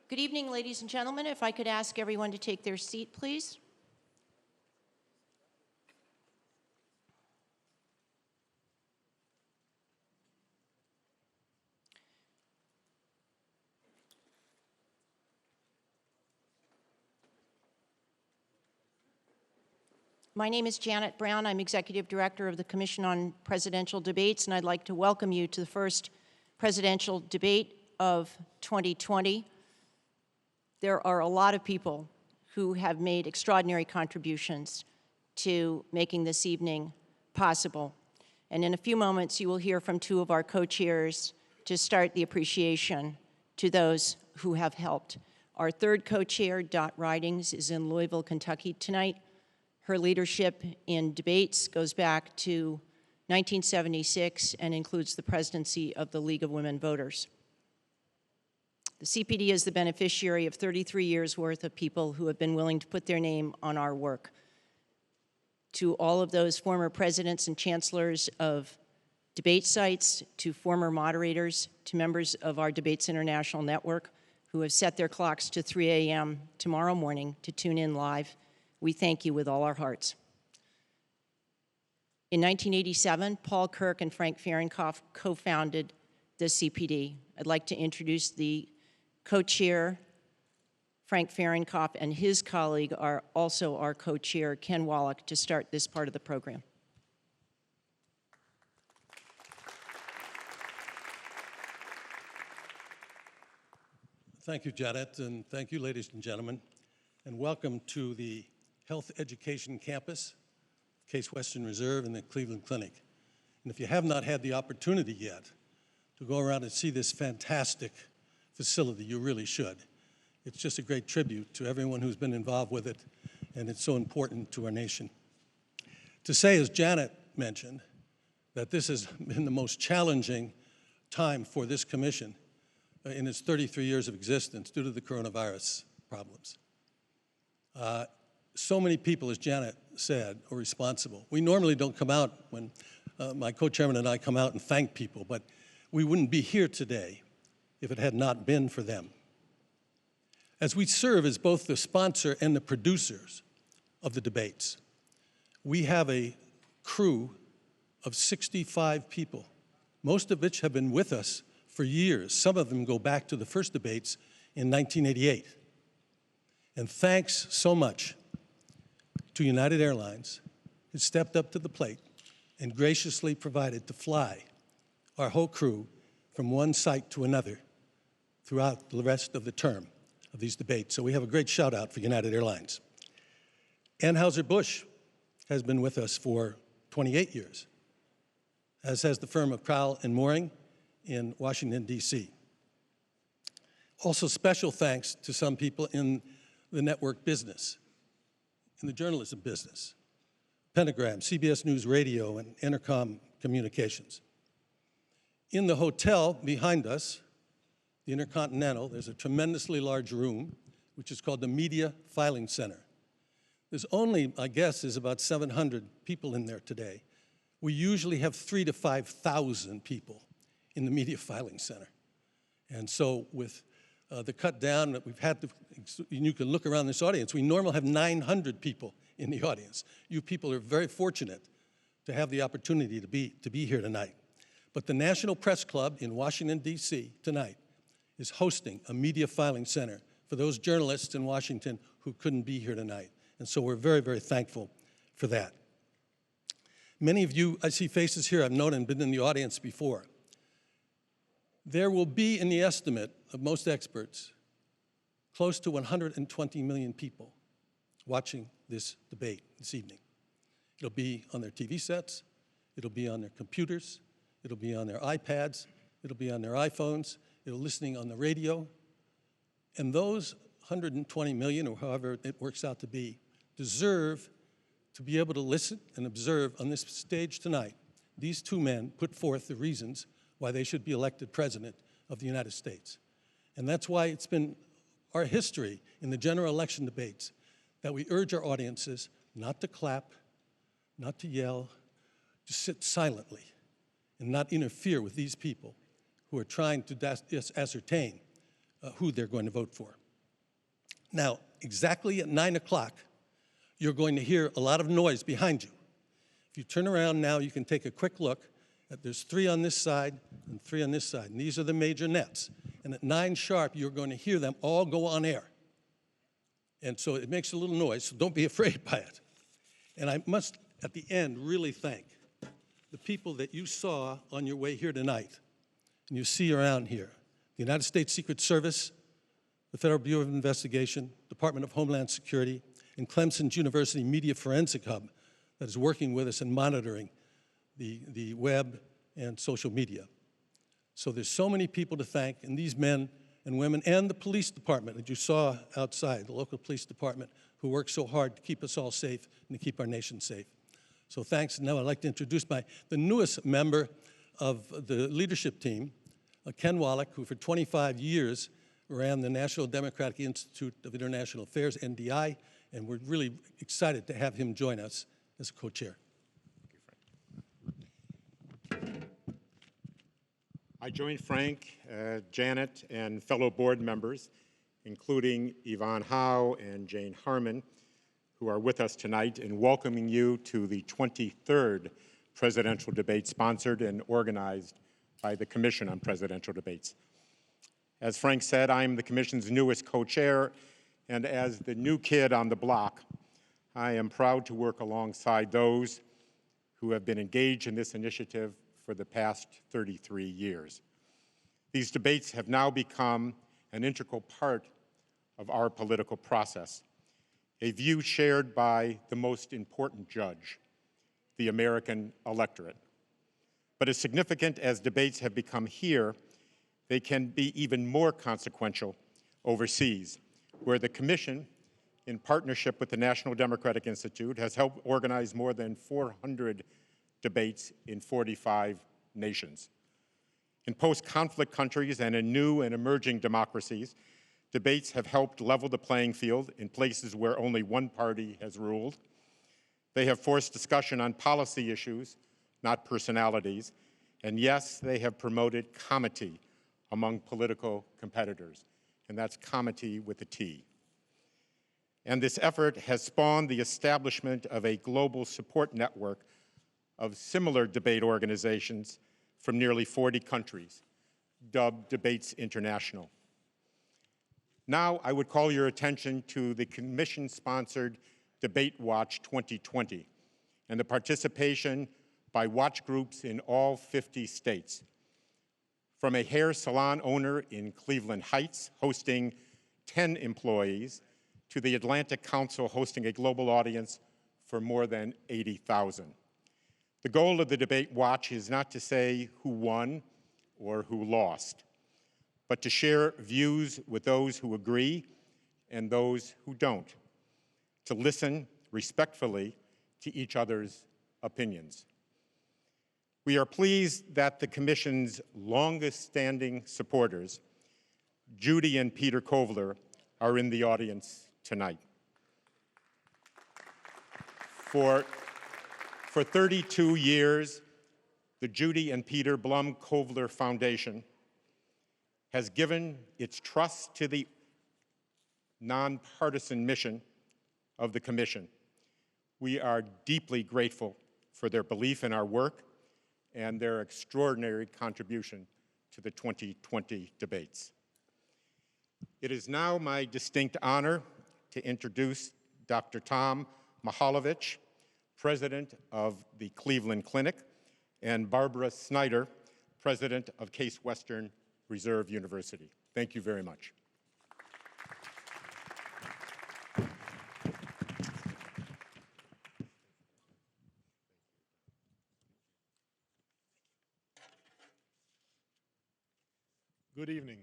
Good evening, ladies and gentlemen. If I could ask everyone to take their seat, please. My name is Janet Brown. I'm Executive Director of the Commission on Presidential Debates, and I'd like to welcome you to the first presidential debate of 2020. There are a lot of people who have made extraordinary contributions to making this evening possible. And in a few moments, you will hear from two of our co-chairs to start the appreciation to those who have helped. Our third co-chair, Dot Ridings, is in Louisville, Kentucky tonight. Her leadership in debates goes back to 1976 and includes the presidency of the League of Women Voters. The CPD is the beneficiary of 33 years' worth of people who have been willing to put their name on our work. To all of those former presidents and chancellors of debate sites, to former moderators, to members of our Debates International Network who have set their clocks to 3 a.m. tomorrow morning to tune in live, we thank you with all our hearts. In 1987, Paul Kirk and Frank Fahrenkopf co-founded the CPD. I'd like to introduce the co-chair, Frank Fahrenkopf, and his colleague are also our co-chair, Ken Wallach, to start this part of the program. Thank you, Janet, and thank you, ladies and gentlemen, and welcome to the Health Education Campus, Case Western Reserve, and the Cleveland Clinic. And if you have not had the opportunity yet to go around and see this fantastic facility, you really should. It's just a great tribute to everyone who's been involved with it, and it's so important to our nation. To say, as Janet mentioned, that this has been the most challenging time for this commission in its 33 years of existence due to the coronavirus problems. So many people, as Janet said, are responsible. We normally don't come out when my co-chairman and I come out and thank people, but we wouldn't be here today if it had not been for them. As we serve as both the sponsor and the producers of the debates, we have a crew of 65 people, most of which have been with us for years. Some of them go back to the first debates in 1988. And thanks so much to United Airlines, who stepped up to the plate and graciously provided to fly our whole crew from one site to another throughout the rest of the term of these debates. So we have a great shout out for United Airlines. Anheuser-Busch has been with us for 28 years, as has the firm of Crowell and Mooring in Washington, D.C. Also special thanks to some people in the network business, in the journalism business, Pentagram, CBS News Radio, and Intercom Communications. In the hotel behind us, the Intercontinental, there's a tremendously large room, which is called the Media Filing Center. There's only, I guess, is about 700 people in there today. We usually have 3,000 to 5,000 people in the Media Filing Center. And so with the cut down that we've had to, you can look around this audience, we normally have 900 people in the audience. You people are very fortunate to have the opportunity to be here tonight. But the National Press Club in Washington, D.C. tonight is hosting a media filing center for those journalists in Washington who couldn't be here tonight. And so we're very, very thankful for that. Many of you, I see faces here I've known and been in the audience before. There will be, in the estimate of most experts, close to 120 million people watching this debate this evening. It'll be on their TV sets, it'll be on their computers, it'll be on their iPads, it'll be on their iPhones, it'll be listening on the radio. And those 120 million, or however it works out to be, deserve to be able to listen and observe on this stage tonight. These two men put forth the reasons why they should be elected president of the United States. And that's why it's been our history in the general election debates that we urge our audiences not to clap, not to yell, to sit silently and not interfere with these people who are trying to ascertain who they're going to vote for. Now, exactly at 9 o'clock, you're going to hear a lot of noise behind you. If you turn around now, you can take a quick look. There's 3 on this side and 3 on this side, and these are the major nets. And at 9 sharp, you're going to hear them all go on air. And so it makes a little noise, so don't be afraid by it. And I must, at the end, really thank the people that you saw on your way here tonight and you see around here. The United States Secret Service, the Federal Bureau of Investigation, Department of Homeland Security, and Clemson's University Media Forensic Hub that is working with us and monitoring the web and social media. So there's so many people to thank, and these men and women, and the police department that you saw outside, the local police department, who work so hard to keep us all safe and to keep our nation safe. So thanks. And now I'd like to introduce the newest member of the leadership team, Ken Wallach, who for 25 years ran the National Democratic Institute of International Affairs, NDI, and we're really excited to have him join us as a co-chair. I join Frank, Janet, and fellow board members, including Yvonne Howe and Jane Harmon, who are with us tonight, in welcoming you to the 23rd presidential debate sponsored and organized by the Commission on Presidential Debates. As Frank said, I'm the Commission's newest co-chair, and as the new kid on the block, I am proud to work alongside those who have been engaged in this initiative for the past 33 years. These debates have now become an integral part of our political process, a view shared by the most important judge, the American electorate. But as significant as debates have become here, they can be even more consequential overseas, where the Commission, in partnership with the National Democratic Institute, has helped organize more than 400 debates in 45 nations. In post-conflict countries and in new and emerging democracies, debates have helped level the playing field in places where only one party has ruled. They have forced discussion on policy issues, not personalities. And yes, they have promoted comity among political competitors. And that's comity with a T. And this effort has spawned the establishment of a global support network of similar debate organizations from nearly 40 countries, dubbed Debates International. Now, I would call your attention to the Commission-sponsored Debate Watch 2020 and the participation by watch groups in all 50 states. From a hair salon owner in Cleveland Heights hosting 10 employees to the Atlantic Council hosting a global audience for more than 80,000. The goal of the Debate Watch is not to say who won or who lost, but to share views with those who agree and those who don't, to listen respectfully to each other's opinions. We are pleased that the Commission's longest-standing supporters, Judy and Peter Kovler, are in the audience tonight. For 32 years, the Judy and Peter Blum Kovler Foundation has given its trust to the nonpartisan mission of the Commission. We are deeply grateful for their belief in our work and their extraordinary contribution to the 2020 debates. It is now my distinct honor to introduce Dr. Tom Mihaljevic, President of the Cleveland Clinic, and Barbara Snyder, President of Case Western Reserve University. Thank you very much. Good evening.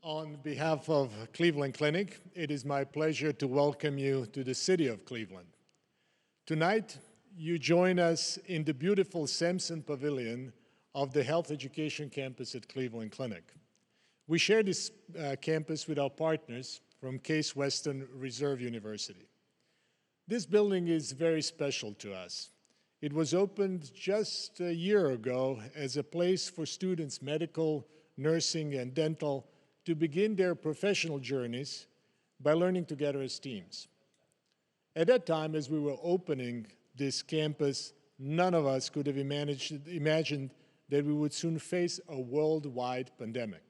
On behalf of Cleveland Clinic, it is my pleasure to welcome you to the city of Cleveland. Tonight, you join us in the beautiful Sampson Pavilion of the Health Education Campus at Cleveland Clinic. We share this campus with our partners from Case Western Reserve University. This building is very special to us. It was opened just a year ago as a place for students, medical, nursing, and dental, to begin their professional journeys by learning together as teams. At that time, as we were opening this campus, none of us could have imagined that we would soon face a worldwide pandemic.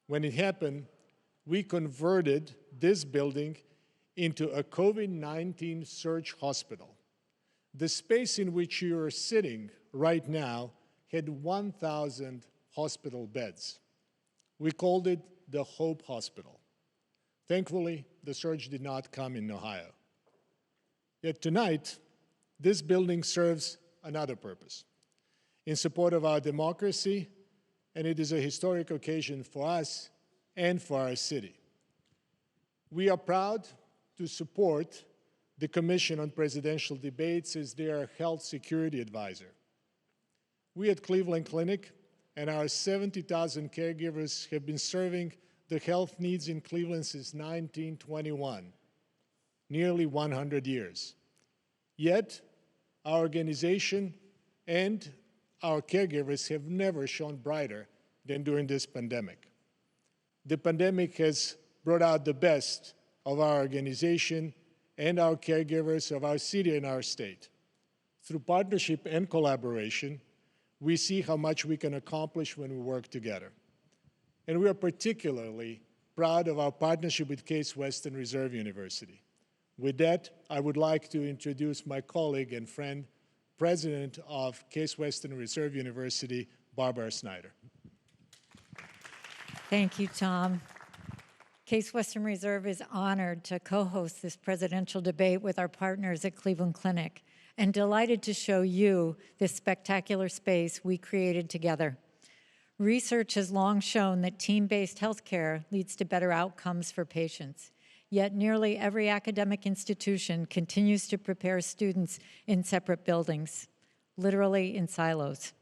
When it happened, we converted this building into a COVID-19 surge hospital. The space in which you are sitting right now had 1,000 hospital beds. We called it the Hope Hospital. Thankfully, the surge did not come in Ohio. Yet tonight, this building serves another purpose, in support of our democracy, and it is a historic occasion for us and for our city. We are proud to support the Commission on Presidential Debates as their health security advisor. We at Cleveland Clinic and our 70,000 caregivers have been serving the health needs in Cleveland since 1921, nearly 100 years. Yet, our organization and our caregivers have never shone brighter than during this pandemic. The pandemic has brought out the best of our organization and our caregivers of our city and our state. Through partnership and collaboration, we see how much we can accomplish when we work together. And we are particularly proud of our partnership with Case Western Reserve University. With that, I would like to introduce my colleague and friend, President of Case Western Reserve University, Barbara Snyder. Thank you, Tom. Case Western Reserve is honored to co-host this presidential debate with our partners at Cleveland Clinic and delighted to show you this spectacular space we created together. Research has long shown that team-based healthcare leads to better outcomes for patients. Yet nearly every academic institution continues to prepare students in separate buildings, literally in silos.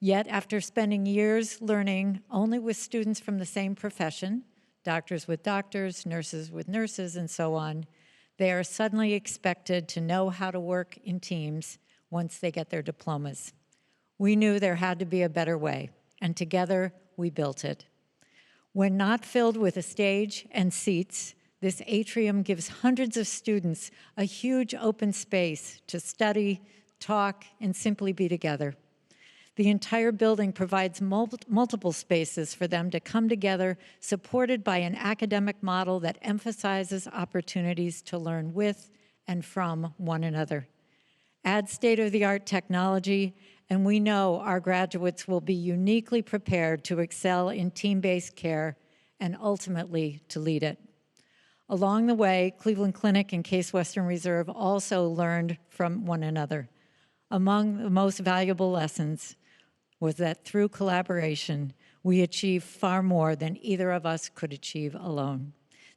Yet after spending years learning only with students from the same profession, doctors with doctors, nurses with nurses, and so on, they are suddenly expected to know how to work in teams once they get their diplomas. We knew there had to be a better way, and together we built it. When not filled with a stage and seats, this atrium gives hundreds of students a huge open space to study, talk, and simply be together. The entire building provides multiple spaces for them to come together, supported by an academic model that emphasizes opportunities to learn with and from one another. Add state-of-the-art technology, and we know our graduates will be uniquely prepared to excel in team-based care and ultimately to lead it. Along the way, Cleveland Clinic and Case Western Reserve also learned from one another. Among the most valuable lessons was that through collaboration, we achieve far more than either of us could achieve alone.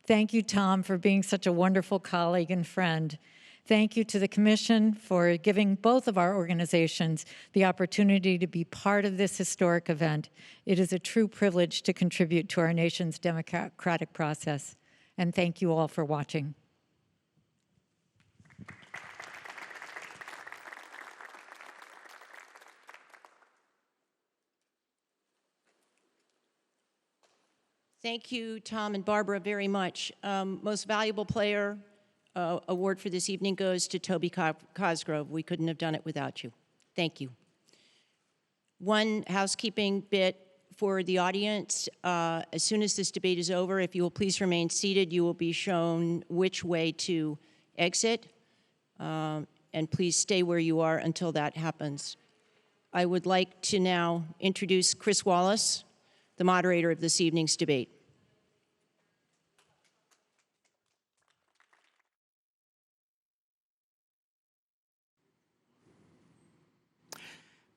Thank you, Tom, for being such a wonderful colleague and friend. Thank you to the Commission for giving both of our organizations the opportunity to be part of this historic event. It is a true privilege to contribute to our nation's democratic process. And thank you all for watching. Thank you, Tom and Barbara, very much. Most Valuable Player award for this evening goes to Toby Cosgrove. We couldn't have done it without you. Thank you. One housekeeping bit for the audience. As soon as this debate is over, if you will please remain seated, you will be shown which way to exit. And please stay where you are until that happens. I would like to now introduce Chris Wallace, the moderator of this evening's debate.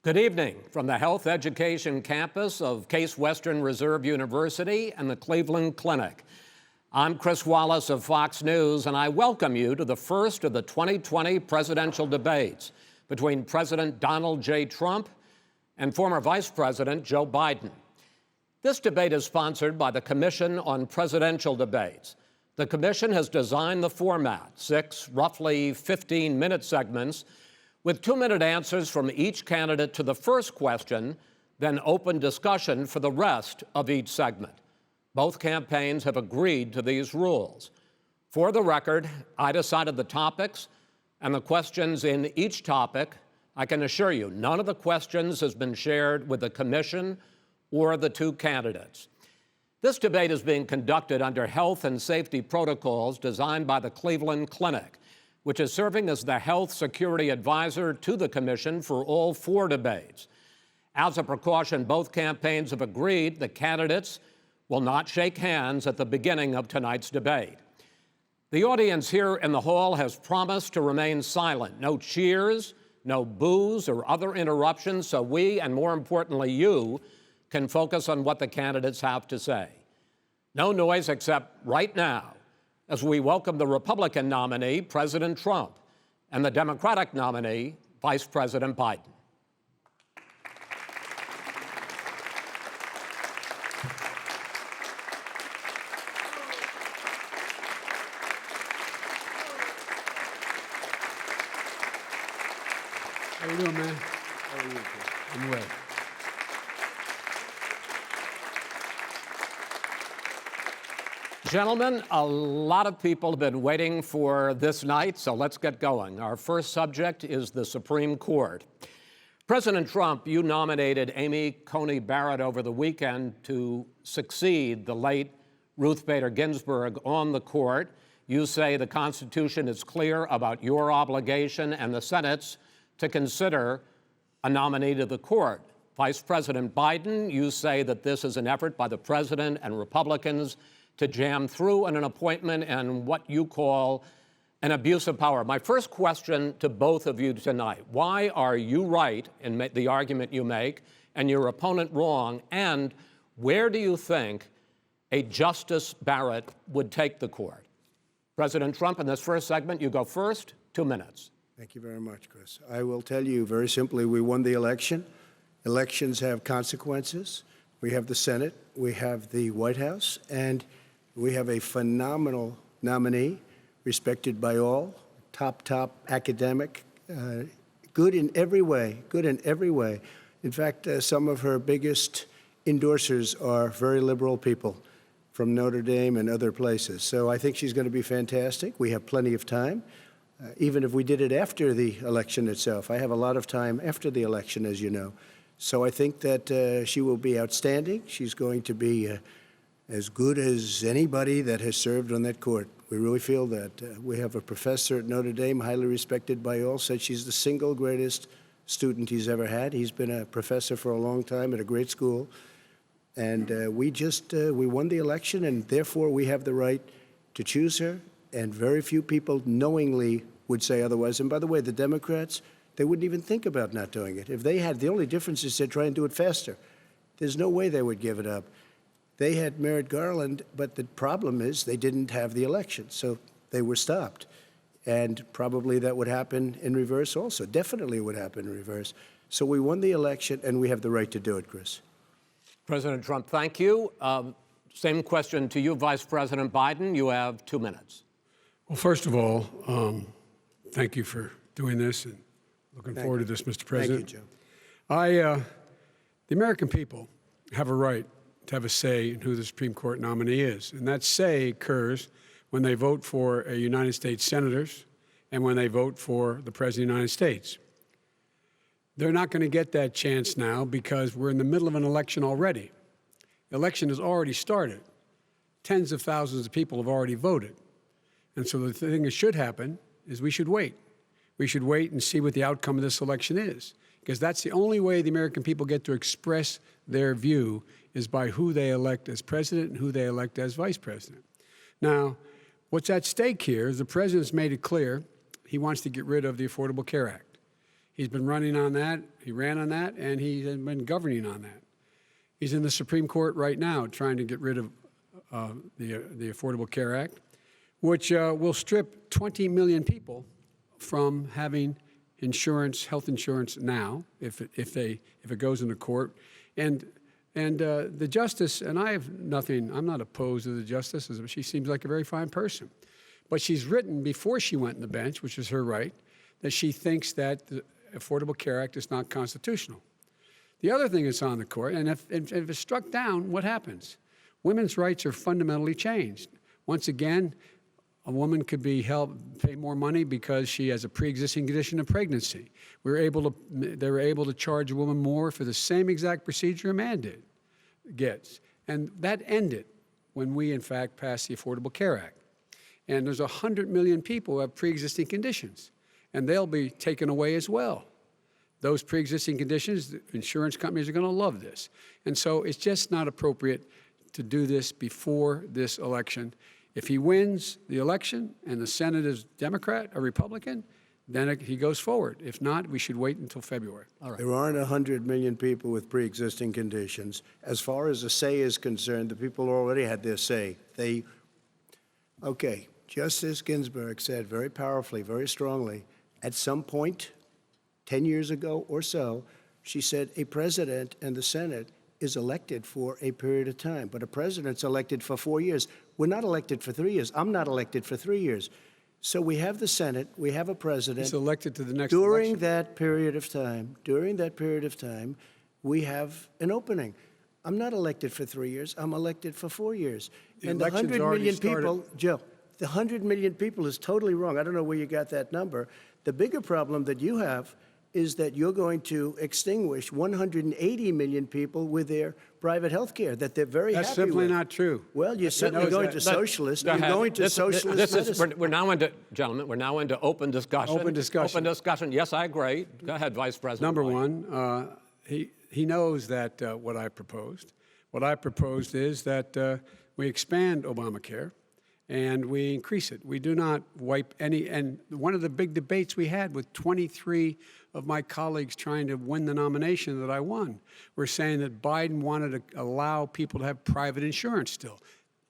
Good evening from the Health Education campus of Case Western Reserve University and the Cleveland Clinic. I'm Chris Wallace of Fox News, and I welcome you to the first of the 2020 presidential debates between President Donald J. Trump and former Vice President Joe Biden. This debate is sponsored by the Commission on Presidential Debates. The Commission has designed the format, 6 roughly 15-minute segments, with 2-minute answers from each candidate to the first question, then open discussion for the rest of each segment. Both campaigns have agreed to these rules. For the record, I decided the topics and the questions in each topic. I can assure you, none of the questions has been shared with the commission or the two candidates. This debate is being conducted under health and safety protocols designed by the Cleveland Clinic, which is serving as the health security advisor to the commission for all 4 debates. As a precaution, both campaigns have agreed the candidates will not shake hands at the beginning of tonight's debate. The audience here in the hall has promised to remain silent. No cheers, no boos or other interruptions, so we, and more importantly you, can focus on what the candidates have to say. No noise except right now, as we welcome the Republican nominee, President Trump, and the Democratic nominee, Vice President Biden. How you doing, man? How are you? I'm well. Gentlemen, a lot of people have been waiting for this night, so let's get going. Our first subject is the Supreme Court. President Trump, you nominated Amy Coney Barrett over the weekend to succeed the late Ruth Bader Ginsburg on the court. You say the Constitution is clear about your obligation and the Senate's to consider a nominee to the court. Vice President Biden, you say that this is an effort by the president and Republicans to jam through an appointment and what you call an abuse of power. My first question to both of you tonight: why are you right in the argument you make and your opponent wrong? And where do you think a Justice Barrett would take the court? President Trump, in this first segment, you go first, 2 minutes. Thank you very much, Chris. I will tell you very simply, we won the election. Elections have consequences. We have the Senate, we have the White House, and we have a phenomenal nominee, respected by all, top academic, good in every way, In fact, some of her biggest endorsers are very liberal people from Notre Dame and other places. So I think she's going to be fantastic. We have plenty of time. Even if we did it after the election itself. I have a lot of time after the election, as you know. So I think that she will be outstanding. She's going to be as good as anybody that has served on that court. We really feel that. We have a professor at Notre Dame, highly respected by all, said she's the single greatest student he's ever had. He's been a professor for a long time at a great school. And we won the election, and therefore we have the right to choose her. And very few people knowingly would say otherwise. And by the way, the Democrats, they wouldn't even think about not doing it. If they had, the only difference is they'd try and do it faster. There's no way they would give it up. They had Merrick Garland, but the problem is they didn't have the election, so they were stopped. And probably that would happen in reverse also. Definitely would happen in reverse. So we won the election, and we have the right to do it, Chris. President Trump, thank you. Same question to you, Vice President Biden. You have 2 minutes. Well, first of all, thank you for doing this, and looking forward to this, Mr. President. Thank you, Joe. The American people have a right to have a say in who the Supreme Court nominee is, and that say occurs when they vote for a United States senators and when they vote for the President of the United States. They're not going to get that chance now because we're in the middle of an election already. The election has already started. Tens of thousands of people have already voted. And so the thing that should happen is we should wait. We should wait and see what the outcome of this election is, because that's the only way the American people get to express their view is by who they elect as president and who they elect as vice president. Now, what's at stake here is the president's made it clear he wants to get rid of the Affordable Care Act. He's been running on that, he ran on that, and he's been governing on that. He's in the Supreme Court right now trying to get rid of the Affordable Care Act, which will strip 20 million people from having insurance, health insurance now, if it goes into court. And the justice, and I have nothing, I'm not opposed to the justice, she seems like a very fine person. But she's written before she went on the bench, which is her right, that she thinks that the Affordable Care Act is not constitutional. The other thing that's on the court, and if it's struck down, what happens? Women's rights are fundamentally changed. Once again, a woman could be pay more money because she has a pre-existing condition of pregnancy. They were able to charge a woman more for the same exact procedure a man gets. And that ended when we, in fact, passed the Affordable Care Act. And there's 100 million people who have pre-existing conditions, and they'll be taken away as well. Those pre-existing conditions, the insurance companies are going to love this. And so it's just not appropriate to do this before this election. If he wins the election and the Senate is Democrat or Republican, then he goes forward. If not, we should wait until February. All right. There aren't 100 million people with pre-existing conditions. As far as the say is concerned, the people already had their say. Okay, Justice Ginsburg said very powerfully, very strongly, at some point, 10 years ago or so, she said a president and the Senate is elected for a period of time, but a president's elected for 4 years. We're not elected for 3 years. I'm not elected for 3 years. So we have the Senate, we have a president. He's elected to the next during election. that period of time, we have an opening. I'm not elected for 3 years. I'm elected for 4 years. And the 100 million people, Joe, the 100 million people is totally wrong. I don't know where you got that number. The bigger problem that you have is that you're going to extinguish 180 million people with their private health care that they're very That's happy with. simply not true. Well, you're certainly going to socialist. You're going to socialist medicine. We're now into, gentlemen, we're now into open discussion. Open discussion. Open discussion. Yes, I agree. Go ahead, Vice President. Number White. one, he knows that what I proposed. What I proposed is that we expand Obamacare and we increase it. We do not wipe any, and one of the big debates we had with 23 of my colleagues trying to win the nomination that I won, were saying that Biden wanted to allow people to have private insurance still.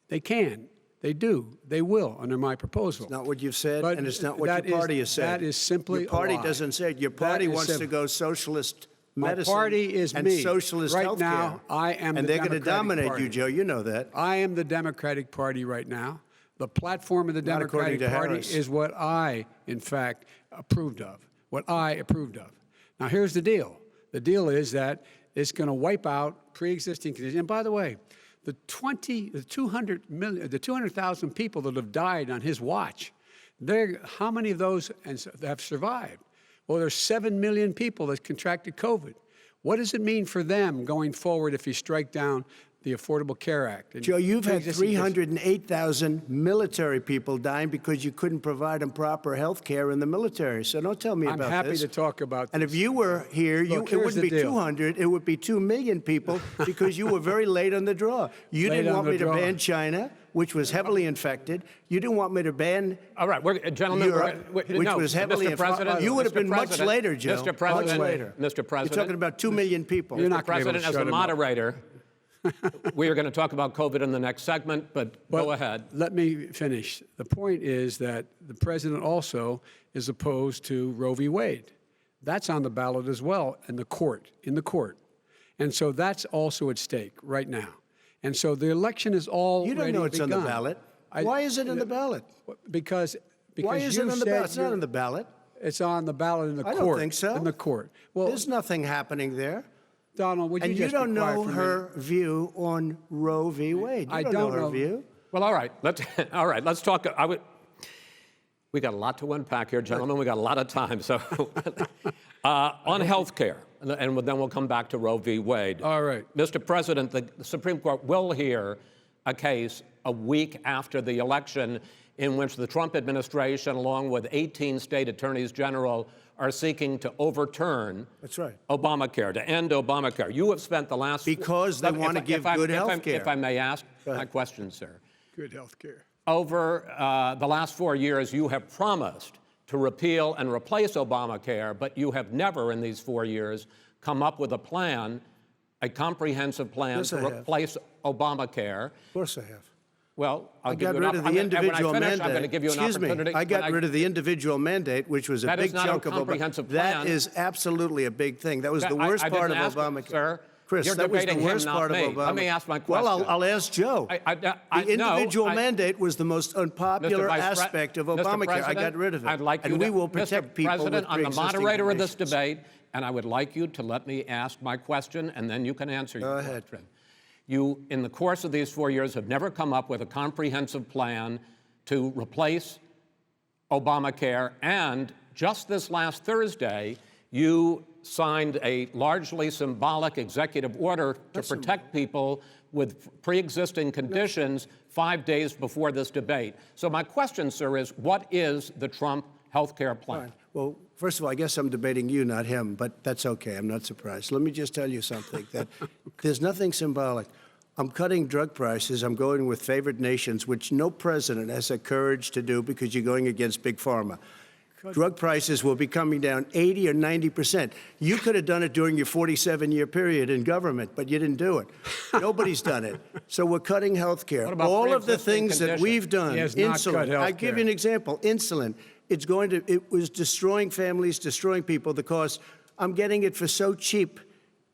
They can. They do. They will under my proposal. It's not what you've said, But and it's not what that your party has said. That is simply your party a lie. doesn't say it. Your party wants to go socialist medicine My party is and me. socialist right healthcare. now, I am and the they're going to Democratic dominate Party. you, Joe. You know that. I am the Democratic Party right now. The platform of the Not according Democratic to Party Harris. is what I, in fact, approved of. What I approved of. Now, here's the deal. The deal is that it's going to wipe out pre-existing conditions. And by the way, the 200,000 people that have died on his watch, how many of those have survived? Well, there's 7 million people that contracted COVID. What does it mean for them going forward if you strike down the Affordable Care Act? Joe, you've had 308,000 military people dying because you couldn't provide them proper health care in the military. So don't tell me about this. I'm happy to talk about this. And if you were here, Look, it here's wouldn't the be deal. 200, it would be 2 million people because you were very late on the draw. You Late didn't on want the me to draw. ban China, which was heavily infected. You didn't want me to ban All right, gentlemen, Europe, which was heavily Mr. President, You would have Mr. been much President, later, Joe. Mr. President, much later. Mr. President, You're talking about 2 million people. You're Mr. not gonna be able to President, as shut the him up. moderator, we are going to talk about COVID in the next segment, but go ahead. Let me finish. The point is that the president also is opposed to Roe v. Wade. That's on the ballot as well in the court. And so that's also at stake right now. And so the election is already You don't know it's on the begun. ballot. Why is it on the ballot? Because Why is you it on the said ballot? It's not you're- on the ballot. It's on the ballot in the I court. don't think so. In the court. Well, There's nothing happening there. Donald, would you And just you don't be quiet know for a minute? her view on Roe v. Wade. You I don't don't know her know. view. Well, all right. Let's talk. We got a lot to unpack here, gentlemen. We got a lot of time. So, on health care, and then we'll come back to Roe v. Wade. All right. Mr. President, the Supreme Court will hear a case a week after the election in which the Trump administration, along with 18 state attorneys general, are seeking to overturn That's right. Obamacare, to end Obamacare. You have spent the last... Because they want to give good health care. If I may ask my question, sir. Good health care. Over the last 4 years, you have promised to repeal and replace Obamacare, but you have never in these 4 years come up with a plan, a comprehensive plan Yes, to I have. replace Obamacare. Of course I have. Well, I'll I give got you an rid of the and individual when I finish, mandate. I'm going to give you an Excuse opportunity. me. I got rid of the individual mandate, which was a That is big not a chunk of comprehensive Obamacare. That plan. is absolutely a big thing. That was the worst I part of didn't ask, Obamacare. Sir, Chris, you're that was the debating him, worst not part me. of Obamacare. Let me ask my question. Well, I'll ask Joe. The individual mandate was the most unpopular aspect of Obamacare. I got rid of it. I'd like you and we to, will protect Mr. people President, with I'm the pre-existing moderator of this conditions. debate, and I would like you to let me ask my question, and then you can answer your ahead. question. You, in the course of these 4 years, have never come up with a comprehensive plan to replace Obamacare, and just this last Thursday, you signed a largely symbolic executive order to protect people with pre-existing conditions 5 days before this debate. So my question, sir, is what is the Trump health care plan? Fine. Well, first of all, I guess I'm debating you, not him, but that's okay. I'm not surprised. Let me just tell you something, that there's nothing symbolic. I'm cutting drug prices. I'm going with favored nations, which no president has the courage to do because you're going against Big Pharma. Drug prices will be coming down 80 or 90%. You could have done it during your 47-year period in government, but you didn't do it. Nobody's done it. So we're cutting health care. All of the things that we've done, He has not cut insulin. health I give you an example, insulin. It was destroying families, destroying people. The cost, I'm getting it for so cheap.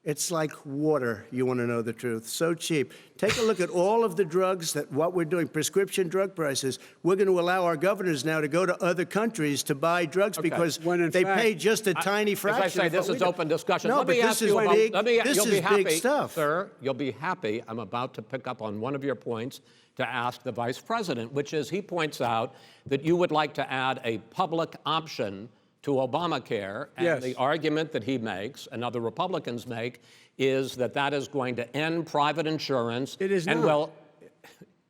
It's like water, you want to know the truth. So cheap. Take a look at all of the drugs what we're doing, prescription drug prices. We're going to allow our governors now to go to other countries to buy drugs because they pay just a tiny fraction. As I say, this is open discussion. No, Let but me this ask is you about, big. This you'll is be happy, big stuff. Sir, you'll be happy. I'm about to pick up on one of your points to ask the Vice President, which is he points out that you would like to add a public option to Obamacare, and Yes. the argument that he makes and other Republicans make is that that is going to end private insurance. It is and not. will,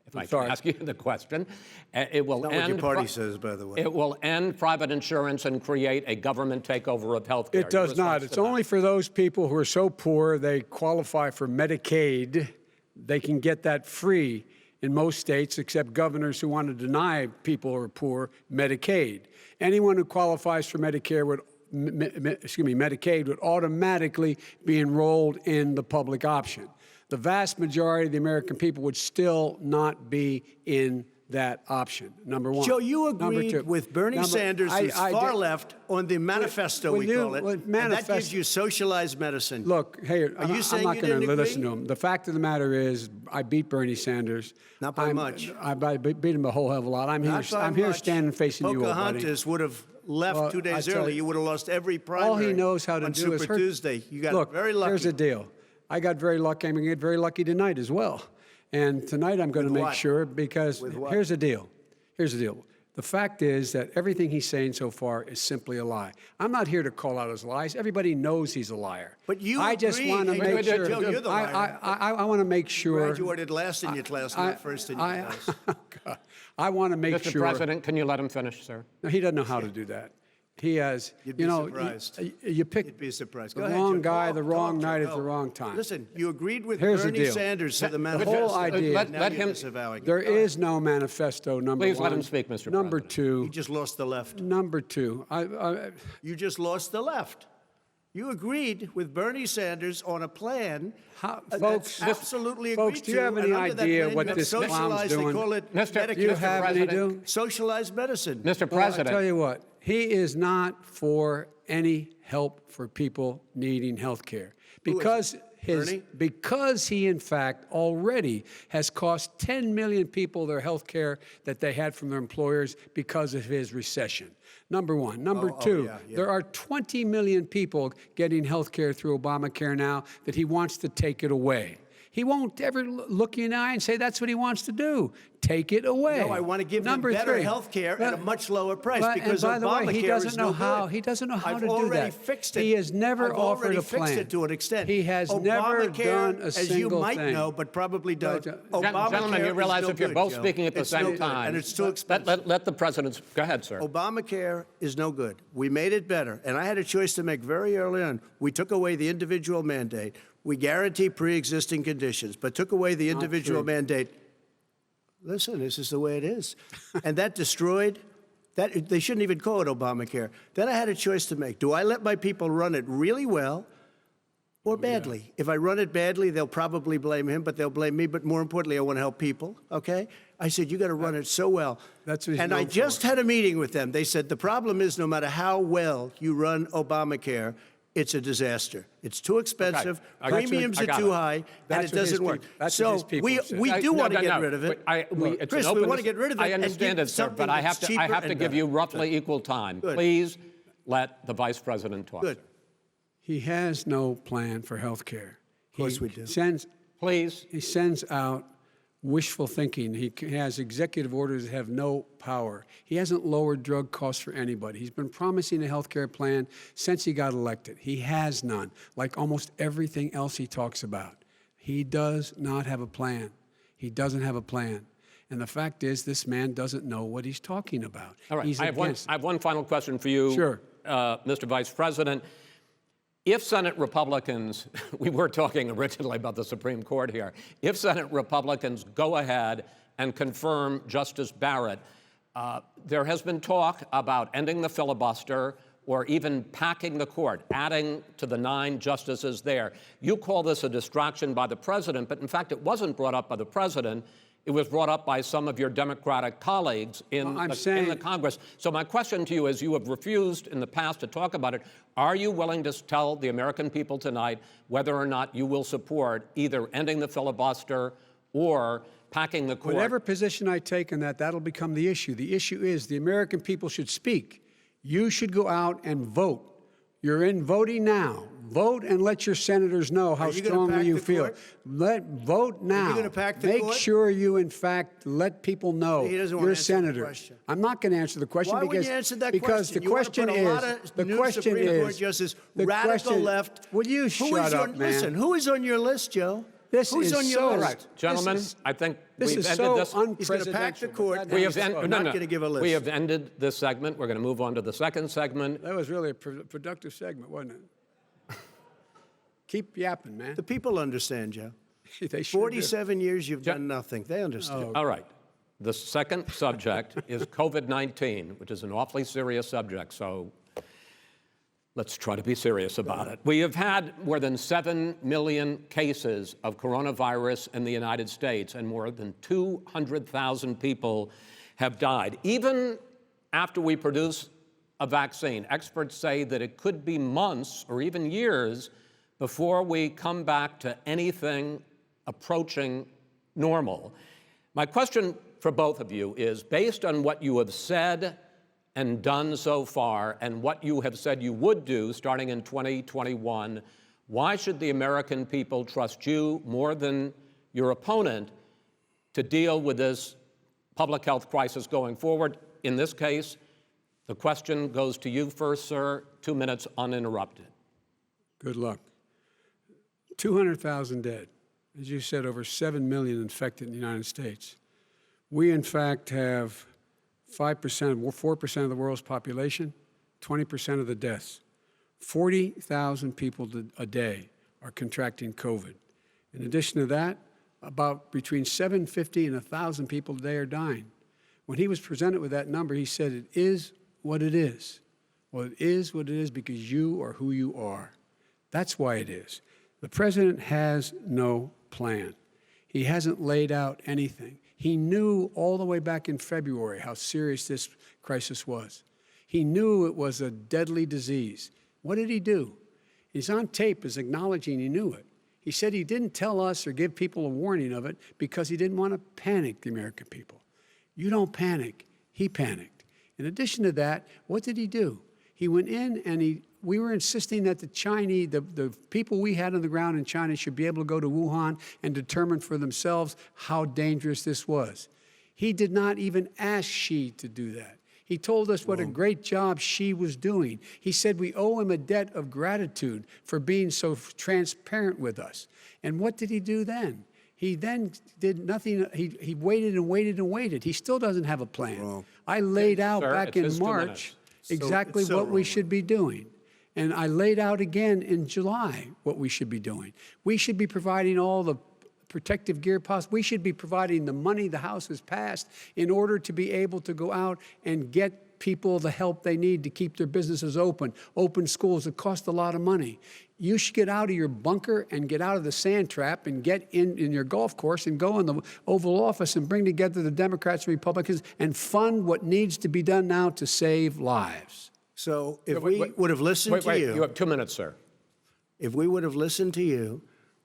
if I sorry. can ask you the question, it will Not end what your party says, by the way. it will end private insurance and create a government takeover of health care. It does not. It's only for those people who are so poor they qualify for Medicaid. They can get that free in most states, except governors who want to deny people who are poor Medicaid. Anyone who qualifies for Medicare Medicaid would automatically be enrolled in the public option. The vast majority of the American people would still not be in that option, number one. Joe, you Number agreed two. with Bernie Sanders, who's far left, on the manifesto, we call it, and that gives you socialized medicine. Look, hey, Are you saying I'm not you going to didn't listen agree? to him. The fact of the matter is, I beat Bernie Sanders. Not by much. I beat him a whole hell of a lot. I'm Not by here much. standing facing you, old buddy. Pocahontas would have left Well, 2 days I tell early. you, You would have lost every primary. All he knows how to on do Super is hurt. Tuesday. You got Look, very lucky. here's the deal. I got very lucky. I'm going to get very lucky tonight as well. And tonight I'm going to make what? sure, because With what? here's the deal. Here's the deal. The fact is that everything he's saying so far is simply a lie. I'm not here to call out his lies. Everybody knows he's a liar. But you I just agree. want to Hey, make sure. Joe, you're the liar. I want to make sure. Graduated last in your class, not first in your class. I want to make Mr. sure. President, can you let him finish, sir? No, he doesn't know how to do that. He has, You'd be surprised. You pick You'd be surprised. the Go ahead, wrong Joe. guy, Go, the wrong Joe, night at go. the wrong time. Listen, you agreed with Here's the Bernie deal. Sanders to the The manifesto. whole idea. Now Let you're him- disavowing it. There Go ahead. is no manifesto, number Please one. let him speak, Mr. Number President. two. You just lost the left. Number two. You just lost the left. You agreed with Bernie Sanders on a plan Folks, that's absolutely agreed folks, do you have to, any and under that idea plan, what you have this clown's socialized, doing? They call it Mr. Medicare. Do you have any President. do? Socialized medicine. Mr. Well, President, I tell you what, he is not for any help for people needing health care. Because Bernie? because he, in fact, already has cost 10 million people their health care that they had from their employers because of his recession. Number one. Number two, yeah. there are 20 million people getting health care through Obamacare now that he wants to take it away. He won't ever look you in the eye and say that's what he wants to do. Take it away. No, I want to give them Number better three. health care at a much lower price But- because and by the way, Obamacare he doesn't is know no how. good. He doesn't know how I've to do already that. fixed it. He has never I've offered already a fixed plan. it to an extent. He has never Obamacare, done a as single you might thing. know, but probably don't. Gentlemen, gentlemen, you realize is no if you're good, both Joe. speaking at the It's no same good, time, and it's too expensive. let the President, go ahead, sir. Obamacare is no good. We made it better, and I had a choice to make very early on. We took away the individual mandate. We guarantee pre-existing conditions, but took away the individual mandate. Listen, this is the way it is. And that destroyed, that they shouldn't even call it Obamacare. Then I had a choice to make. Do I let my people run it really well or badly? If I run it badly, they'll probably blame him, but they'll blame me. But more importantly, I want to help people, okay? I said, you got to run it so well. That's what he's and I known for. just had a meeting with them. They said, the problem is no matter how well you run Obamacare, it's a disaster. It's too expensive. I got you. Premiums I are got too it. high, and That's it what his doesn't work. people- that's so what his people we said. do want to No, get no, rid of it. but it's Chris, an we open want to get rid of it. I and understand give it, sir, something but I that's have cheaper to and give you better. roughly equal time. Good. Please let the Vice President talk. Good. He has no plan for health care. Of course we do. Please. He sends out wishful thinking. He has executive orders that have no power. He hasn't lowered drug costs for anybody. He's been promising a health care plan since he got elected. He has none, like almost everything else he talks about. He does not have a plan. He doesn't have a plan. And the fact is, this man doesn't know what he's talking about. All right, He's I have one final question for you, Sure. Mr. Vice President. If Senate Republicans, we were talking originally about the Supreme Court here, if Senate Republicans go ahead and confirm Justice Barrett, there has been talk about ending the filibuster or even packing the court, adding to the 9 justices there. You call this a distraction by the president, but in fact, it wasn't brought up by the president. It was brought up by some of your Democratic colleagues in the Congress. So my question to you is, you have refused in the past to talk about it. Are you willing to tell the American people tonight whether or not you will support either ending the filibuster or packing the court? Whatever position I take on that, that'll become the issue. The issue is the American people should speak. You should go out and vote. You're in voting now. Vote and let your senators know how strongly you feel. Vote now. Are you going to pack the Make court? sure you, in fact, let people know He doesn't want to you're a answer the senator. question. I'm not going to answer the question Why because wouldn't you answer that because question? the question you want to put a lot of the new question Supreme Court is justice, the radical question, left. Will you shut up, man? Listen, who is on your list, Joe? This Who's is on your so list? Right, gentlemen, I think This we've is ended so this. He's going to pack the court. We have We're not going to give a list. We have ended this segment. We're going to move on to the second segment. That was really a productive segment, wasn't it? Keep yapping, man. The people understand, Joe. They sure do. 47 years you've done nothing. They understand. All right. The second subject is COVID-19, which is an awfully serious subject, so let's try to be serious about it. We have had more than 7 million cases of coronavirus in the United States, and more than 200,000 people have died. Even after we produce a vaccine, experts say that it could be months or even years before we come back to anything approaching normal. My question for both of you is, based on what you have said and done so far, and what you have said you would do starting in 2021, why should the American people trust you more than your opponent to deal with this public health crisis going forward? In this case, the question goes to you first, sir. 2 minutes uninterrupted. Good luck. 200,000 dead. As you said, over 7 million infected in the United States. We, in fact, have 4% of the world's population, 20% of the deaths. 40,000 people a day are contracting COVID. In addition to that, about between 750 and 1,000 people a day are dying. When he was presented with that number, he said, it is what it is. Well, it is what it is because you are who you are. That's why it is. The president has no plan. He hasn't laid out anything. He knew all the way back in February how serious this crisis was. He knew it was a deadly disease. What did he do? He's on tape as acknowledging he knew it. He said he didn't tell us or give people a warning of it because he didn't want to panic the American people. You don't panic. He panicked. In addition to that, what did he do? He went in and we were insisting that the Chinese, the people we had on the ground in China should be able to go to Wuhan and determine for themselves how dangerous this was. He did not even ask Xi to do that. He told us what a great job Xi was doing. He said we owe him a debt of gratitude for being so transparent with us. And what did he do then? He then did nothing. He waited and waited and waited. He still doesn't have a plan. I laid out back in March exactly what we should be doing. And I laid out again in July what we should be doing. We should be providing all the protective gear possible. We should be providing the money the House has passed in order to be able to go out and get people the help they need to keep their businesses open schools. It costs a lot of money. You should get out of your bunker and get out of the sand trap and get in your golf course and go in the Oval Office and bring together the Democrats and Republicans and fund what needs to be done now to save lives. So if we would have listened to you. You have 2 minutes, sir. If we would have listened to you,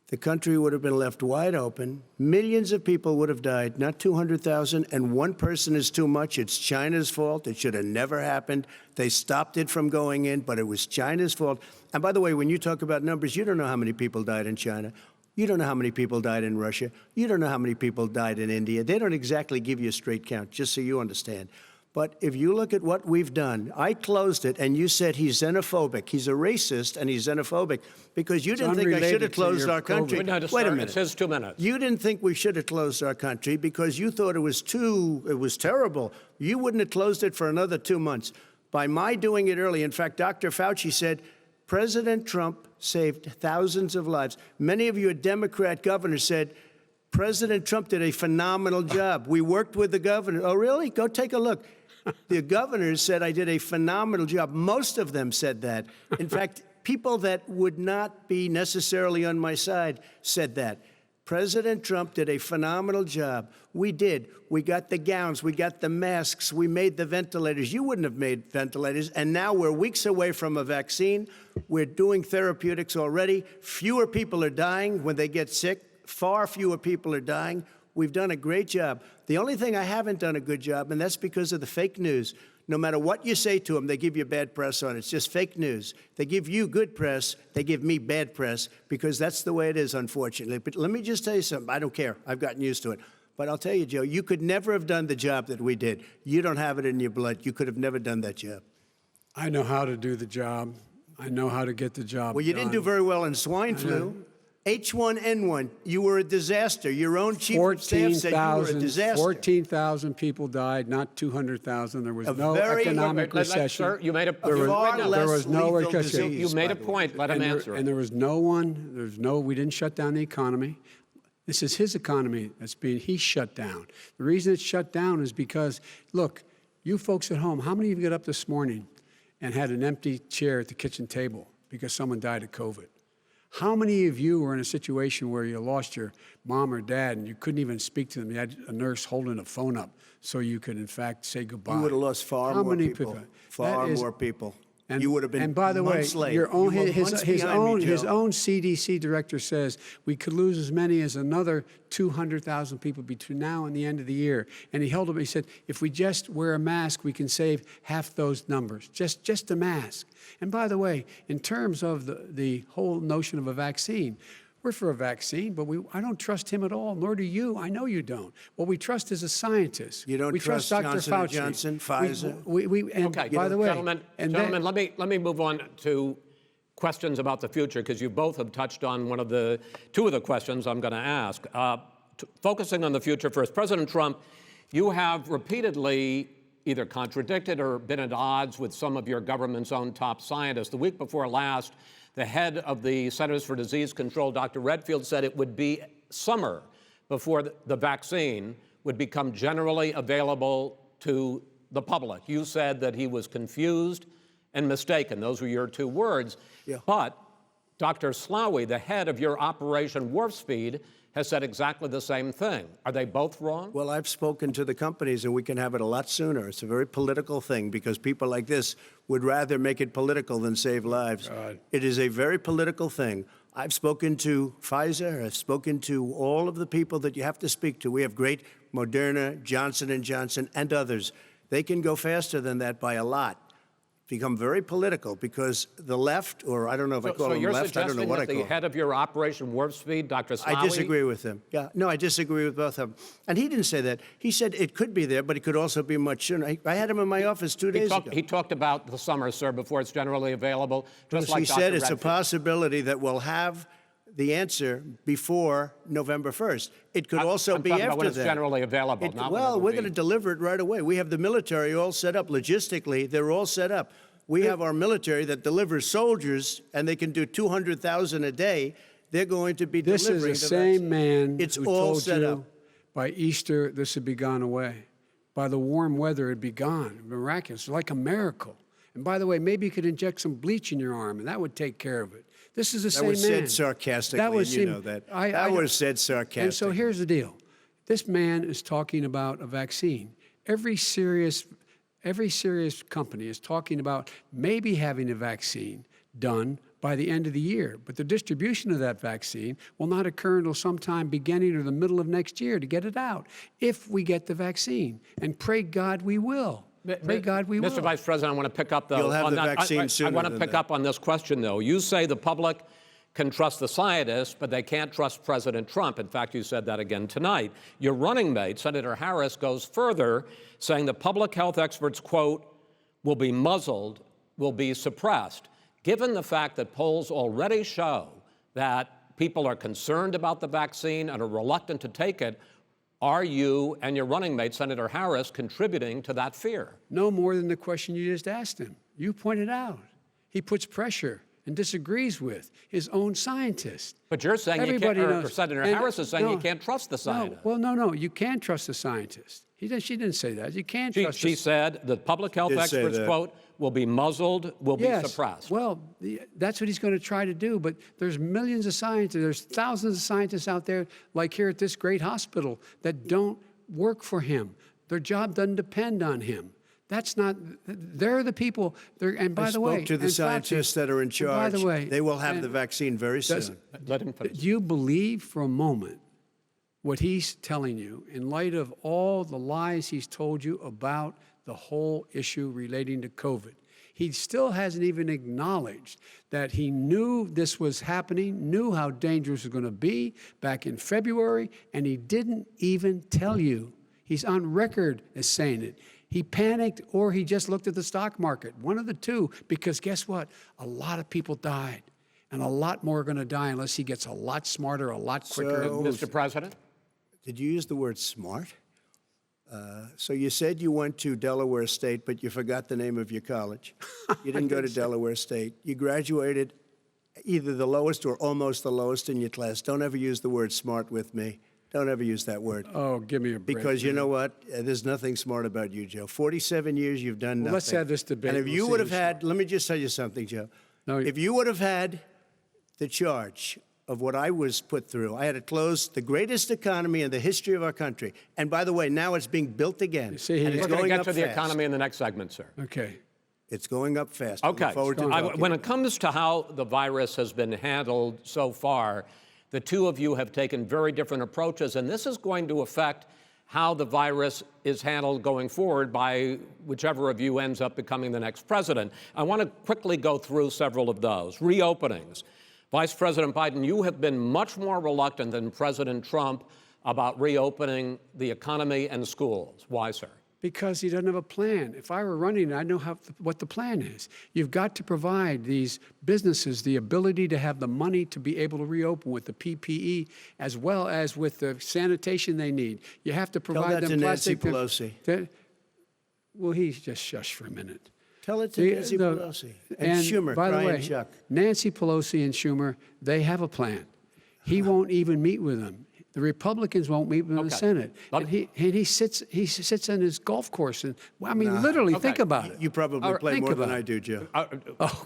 the country would have been left wide open. Millions of people would have died, not 200,000, and one person is too much. It's China's fault. It should have never happened. They stopped it from going in, but it was China's fault. And by the way, when you talk about numbers, you don't know how many people died in China. You don't know how many people died in Russia. You don't know how many people died in India. They don't exactly give you a straight count, just so you understand. But if you look at what we've done, I closed it, and you said he's xenophobic. He's a racist, and he's xenophobic because you didn't think I should have closed our country. Wait a minute. It says 2 minutes. You didn't think we should have closed our country because you thought it was terrible. You wouldn't have closed it for another 2 months. By my doing it early, in fact, Dr. Fauci said, President Trump saved thousands of lives. Many of you Democrat governors said, President Trump did a phenomenal job. We worked with the governor. Oh, really? Go take a look. The governors said I did a phenomenal job. Most of them said that. In fact, people that would not be necessarily on my side said that. President Trump did a phenomenal job. We did. We got the gowns. We got the masks. We made the ventilators. You wouldn't have made ventilators. And now we're weeks away from a vaccine. We're doing therapeutics already. Fewer people are dying when they get sick. Far fewer people are dying. We've done a great job. The only thing I haven't done a good job, and that's because of the fake news. No matter what you say to them, they give you bad press on it. It's just fake news. They give you good press. They give me bad press because that's the way it is, unfortunately. But let me just tell you something. I don't care. I've gotten used to it. But I'll tell you, Joe, you could never have done the job that we did. You don't have it in your blood. You could have never done that job. I know how to do the job. I know how to get the job Well, you done. didn't do very well in swine flu. H1N1, you were a disaster. Your own chief of staff said you were a disaster. 14,000 people died, not 200,000. There was no very- economic recession. Sir, you made a Far there less was no lethal recession. disease, You made by a the way. point. Let him answer it. And there was we didn't shut down the economy. This is his economy he's shut down. The reason it's shut down is because, look, you folks at home, how many of you got up this morning and had an empty chair at the kitchen table because someone died of COVID? How many of you were in a situation where you lost your mom or dad and you couldn't even speak to them? You had a nurse holding a phone up so you could, in fact, say goodbye. You would have lost far How more many people. Far more people. And, you would have been and by the way, months late. your own, You were his months behind me, his Joe. own CDC director says we could lose as many as another 200,000 people between now and the end of the year. And he held up, he said, if we just wear a mask, we can save half those numbers, just a mask. And by the way, in terms of the whole notion of a vaccine, we're for a vaccine, but I don't trust him at all, nor do you. I know you don't. What we trust is a scientist. You don't we trust Dr. Johnson Fauci. & Johnson, Pfizer? Okay, by the way, gentlemen, let me move on to questions about the future, because you both have touched on two of the questions I'm going to ask. Focusing on the future first, President Trump, you have repeatedly either contradicted or been at odds with some of your government's own top scientists. The week before last, the head of the Centers for Disease Control, Dr. Redfield, said it would be summer before the vaccine would become generally available to the public. You said that he was confused and mistaken. Those were your two words. Yeah. But Dr. Slaoui, the head of your Operation Warp Speed, has said exactly the same thing. Are they both wrong? Well, I've spoken to the companies, and we can have it a lot sooner. It's a very political thing because people like this would rather make it political than save lives. God. It is a very political thing. I've spoken to Pfizer. I've spoken to all of the people that you have to speak to. We have great Moderna, Johnson & Johnson, and others. They can go faster than that by a lot. Become very political because the left, or I don't know if I call them left, I don't know what I call So you're suggesting that the head of your Operation Warp Speed, Dr. Slaoui? I disagree with him. Yeah, no, I disagree with both of them. And he didn't say that. He said it could be there, but it could also be much sooner. I had him in my office 2 days ago. He talked about the summer, sir, before it's generally available, just like He Dr. said it's a Redfield. possibility that we'll have the answer before November 1st. It could also I'm be talking after about when it's that. generally available, not when it Well, will we're be. going to deliver it right away. We have the military all set up. Logistically, they're all set up. We have our military that delivers soldiers, and they can do 200,000 a day. They're going to be This delivering is the the same vaccine. man It's who all told set you up. by Easter this would be gone away. By the warm weather, it'd be gone. Miraculous, like a miracle. And by the way, maybe you could inject some bleach in your arm, and that would take care of it. This is the same That man. was said sarcastically, and you know that. That was said sarcastically. And so here's the deal. This man is talking about a vaccine. Every serious company is talking about maybe having a vaccine done by the end of the year. But the distribution of that vaccine will not occur until sometime beginning or the middle of next year to get it out, if we get the vaccine. And pray God we will. Pray God we will. Mr. Vice President, I want to pick up, though. You'll have on the that. vaccine I sooner want to than pick that. up on this question, though. You say the public can trust the scientists, but they can't trust President Trump. In fact, you said that again tonight. Your running mate, Senator Harris, goes further, saying the public health experts, quote, will be muzzled, will be suppressed. Given the fact that polls already show that people are concerned about the vaccine and are reluctant to take it, are you and your running mate, Senator Harris, contributing to that fear? No more than the question you just asked him. You pointed out. He puts pressure and disagrees with his own scientists. But you're saying Everybody you can't, or knows. Senator And Harris is saying no, you can't trust the scientists. No, you can trust the scientists. She didn't say that. You can't trust She said the public health Did say experts, that. quote, will be muzzled, will Yes. be suppressed. Well, that's what he's going to try to do. But there's millions of scientists, there's thousands of scientists out there, like here at this great hospital, that don't work for him. Their job doesn't depend on him. That's not, they're the people, and by the way. I spoke to the and Fauci, scientists that are in charge. By the way. They will have the vaccine very soon. Let him finish. Do you believe for a moment what he's telling you in light of all the lies he's told you about the whole issue relating to COVID? He still hasn't even acknowledged that he knew this was happening, knew how dangerous it was going to be back in February, and he didn't even tell you. He's on record as saying it. He panicked or he just looked at the stock market, one of the two, because guess what? A lot of people died, and a lot more are going to die unless he gets a lot smarter, a lot quicker. So- Mr. President? Did you use the word smart? So you said you went to Delaware State, but you forgot the name of your college. You didn't go to Delaware State. You graduated either the lowest or almost the lowest in your class. Don't ever use the word smart with me. Don't ever use that word. Oh, give me a break. Because you know what? There's nothing smart about you, Joe. 47 years, you've done nothing. let's have this debate. And if We'll you see would have who's had, let me just tell you something, Joe. No, If you would have had the charge of what I was put through, I had to close the greatest economy in the history of our country. And by the way, now it's being built again. see, and he- it's We're going to going get up to the fast. economy in the next segment, sir. Okay. It's going up fast. Okay. Look forward to talking. When it comes to how the virus has been handled so far, the two of you have taken very different approaches, and this is going to affect how the virus is handled going forward by whichever of you ends up becoming the next president. I want to quickly go through several of those. Reopenings. Vice President Biden, you have been much more reluctant than President Trump about reopening the economy and schools. Why, sir? Because he doesn't have a plan. If I were running, I know what the plan is. You've got to provide these businesses the ability to have the money to be able to reopen with the PPE as well as with the sanitation they need. You have to provide that them to Nancy plastic. Pelosi. Well, he's just shush for a minute. Tell it to Nancy Pelosi. And Schumer, by the Brian way, Chuck. Nancy Pelosi and Schumer, they have a plan. He won't even meet with them. The Republicans won't meet with him in the Okay. Senate. And he sits on his golf course. And, well, I mean, literally, think about it. You probably play think more than about I it. do, Joe.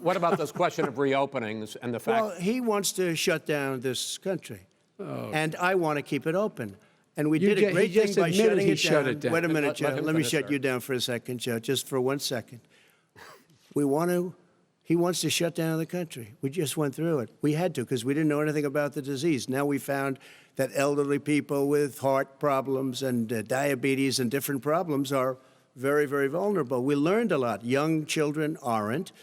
What about this question of reopenings and the fact? Well, he wants to shut down this country, and I want to keep it open. And we did a he great thing just by admitted shutting he it shut down. it down. Wait a minute, Let Joe. him Let me finish, shut sir. you down for a second, Joe, just for 1 second. He wants to shut down the country. We just went through it. We had to because we didn't know anything about the disease. Now we found that elderly people with heart problems and diabetes and different problems are very, very vulnerable. We learned a lot. Young children aren't.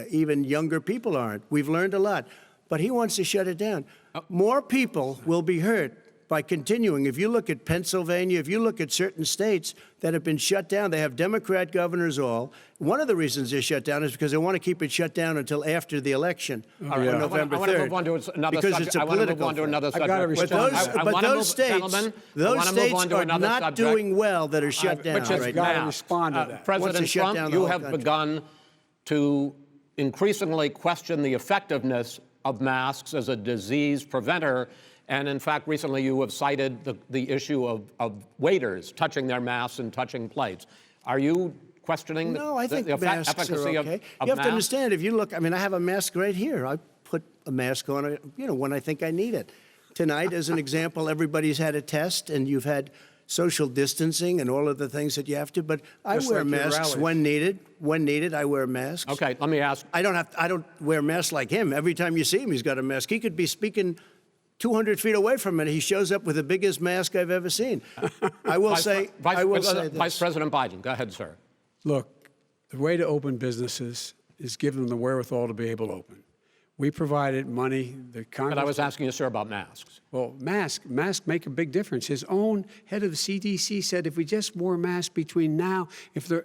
Even younger people aren't. We've learned a lot. But he wants to shut it down. More people will be hurt by continuing. If you look at Pennsylvania, if you look at certain states that have been shut down, they have Democrat governors all. One of the reasons they're shut down is because they want to keep it shut down until after the election on November 3rd. I want to move on to another because subject. it's a I want to move political on to thing. another subject. gotta But respond. those states are not doing well that are shut down Which is right gotta now. respond to that. President Wants to shut Trump, down the you whole have country. begun to increasingly question the effectiveness of masks as a disease preventer. And in fact, recently you have cited the issue of waiters touching their masks and touching plates. Are you questioning No, I think the masks efficacy are okay. of You have masks? to understand, if you look, I mean, I have a mask right here. I put a mask on, when I think I need it. Tonight, as an example, everybody's had a test, and you've had social distancing and all of the things that you have to, but I Just wear like your masks rallies. when needed. When needed, I wear masks. Okay, let me ask. I don't wear masks like him. Every time you see him, he's got a mask. He could be speaking 200 feet away from it. He shows up with the biggest mask I've ever seen. I will say this. Vice President Biden, go ahead, sir. Look, the way to open businesses is give them the wherewithal to be able to open. We provided money. The Congress. But I was asking you, sir, about masks. Well, masks make a big difference. His own head of the CDC said if we just wore masks between now,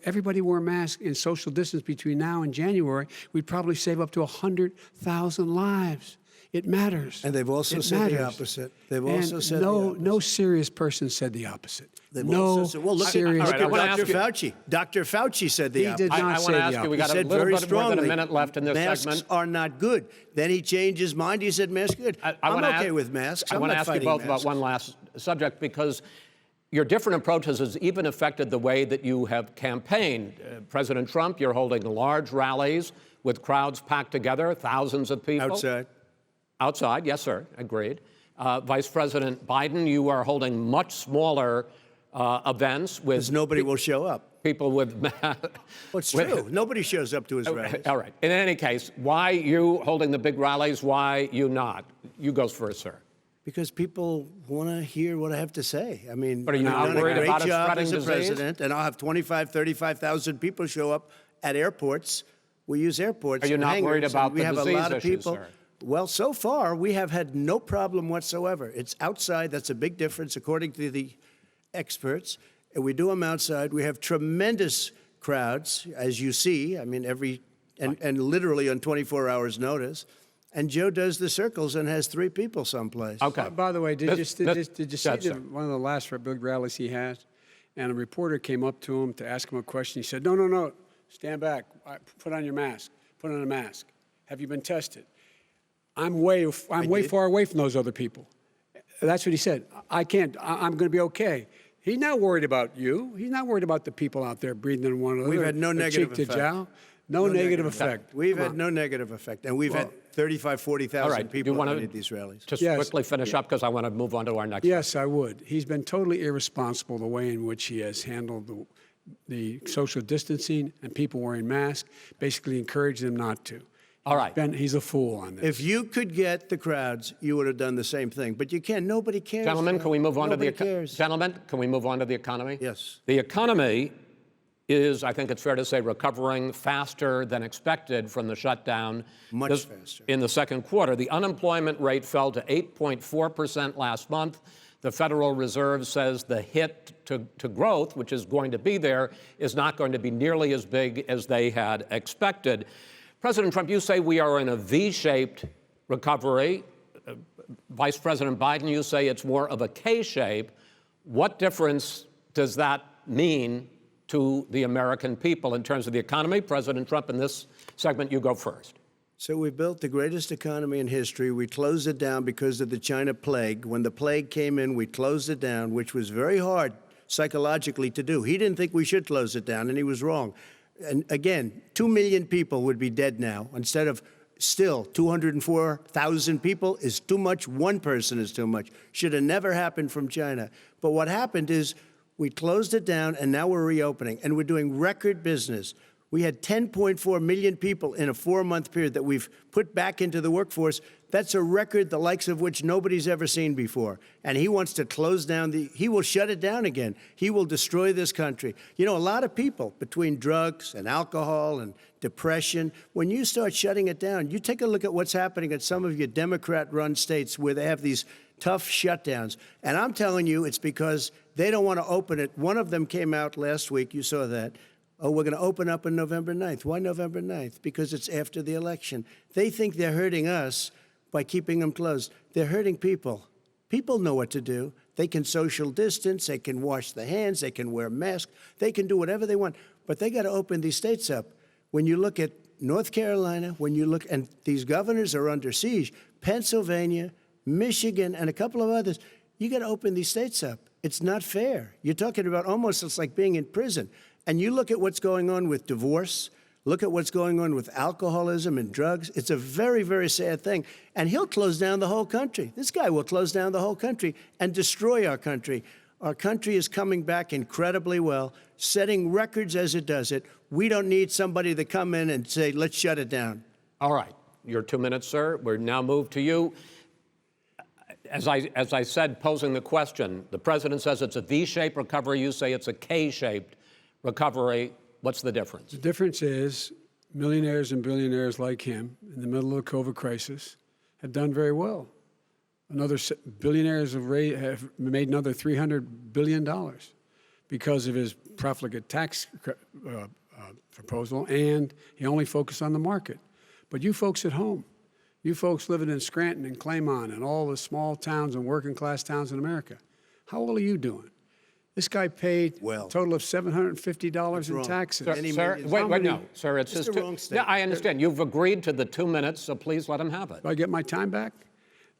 everybody wore masks in social distance between now and January, we'd probably save up to 100,000 lives. It matters. And they've also said the opposite. They've also said the opposite. No serious person said the opposite. They've No also said, well, look serious at Dr. you- Fauci. Dr. Fauci said the He opposite. did not I say want to the ask you, we got a said little very bit more than strongly, a minute left in this masks segment. are not good. Then he changed his mind. He said masks are good. I'm wanna okay ask- with masks. I I'm want to not ask you fighting both about masks. one last subject, because your different approaches has even affected the way that you have campaigned. President Trump, you're holding large rallies with crowds packed together, thousands of people. Outside. Outside, yes, sir, agreed. Vice President Biden, you are holding much smaller events with Because nobody will show up. people with Well, it's true. Nobody shows up to his rallies. All right. In any case, why you holding the big rallies? Why you not? You go first, sir. Because people want to hear what I have to say. I mean, But are you I've not done worried a great about it job spreading as a disease? president, and I'll have 35,000 people show up at airports. We use airports. Are you and not worried hangars, about and we the have a disease lot of issues, people. sir? Well, so far we have had no problem whatsoever. It's outside. That's a big difference, according to the experts. And we do them outside. We have tremendous crowds, as you see. I mean, and literally on 24 hours' notice. And Joe does the circles and has 3 people someplace. Okay. By the way, did you see sir. one of the last big rallies he had? And a reporter came up to him to ask him a question. He said, no, stand back. Put on your mask. Put on a mask. Have you been tested? I'm way far away from those other people. That's what he said. I can't. I'm going to be okay. He's not worried about you. He's not worried about the people out there breathing in one another. We've had no negative cheek to effect. jowl. No negative effect. We've had no negative effect. And we've had 40,000 All right. Do people you want at any to of these rallies. just Yes. quickly finish up, because I want to move on to our next. Yes, I would. He's been totally irresponsible the way in which he has handled the social distancing and people wearing masks, basically encouraged them not to. All right. He's a fool on this. If you could get the crowds, you would have done the same thing. But you can't. Nobody cares. Gentlemen, can we move on to the cares. Gentlemen, can we move on to the economy? Yes. The economy is, I think it's fair to say, recovering faster than expected from the shutdown. Much faster. In the second quarter, the unemployment rate fell to 8.4% last month. The Federal Reserve says the hit to growth, which is going to be there, is not going to be nearly as big as they had expected. President Trump, you say we are in a V-shaped recovery. Vice President Biden, you say it's more of a K-shape. What difference does that mean to the American people in terms of the economy? President Trump, in this segment, you go first. So we built the greatest economy in history. We closed it down because of the China plague. When the plague came in, we closed it down, which was very hard psychologically to do. He didn't think we should close it down, and he was wrong. And again, 2 million people would be dead now instead of still 204,000 people is too much. One person is too much. Should have never happened from China. But what happened is we closed it down, and now we're reopening, and we're doing record business. We had 10.4 million people in a 4-month period that we've put back into the workforce. That's a record the likes of which nobody's ever seen before. And he wants to close down he will shut it down again. He will destroy this country. You know, a lot of people, between drugs and alcohol and depression, when you start shutting it down, you take a look at what's happening at some of your Democrat-run states where they have these tough shutdowns. And I'm telling you, it's because they don't want to open it. One of them came out last week, you saw that. Oh, we're going to open up on November 9th. Why November 9th? Because it's after the election. They think they're hurting us by keeping them closed. They're hurting people. People know what to do. They can social distance. They can wash their hands. They can wear masks. They can do whatever they want. But they got to open these states up. When you look at North Carolina, when you look, and these governors are under siege, Pennsylvania, Michigan, and a couple of others, you got to open these states up. It's not fair. You're talking about almost it's like being in prison. And you look at what's going on with divorce, look at what's going on with alcoholism and drugs. It's a very, very sad thing. And he'll close down the whole country. This guy will close down the whole country and destroy our country. Our country is coming back incredibly well, setting records as it does it. We don't need somebody to come in and say, let's shut it down. All right. Your 2 minutes, sir. We're now moved to you. As I said, posing the question, the president says it's a V-shaped recovery. You say it's a K-shaped recovery. What's the difference? The difference is millionaires and billionaires like him in the middle of the COVID crisis have done very well. Billionaires have made another $300 billion because of his profligate tax proposal, and he only focused on the market. But you folks at home, you folks living in Scranton and Claymont and all the small towns and working class towns in America, how well are you doing? This guy paid a total of $750 in taxes. Sir, wait, no, sir, it's It's his the wrong Yeah, I understand. You've agreed to the 2 minutes, so please let him have it. Do I get my time back?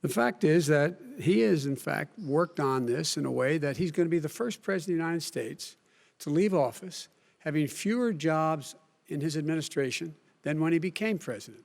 The fact is that he has, in fact, worked on this in a way that he's going to be the first president of the United States to leave office having fewer jobs in his administration than when he became president.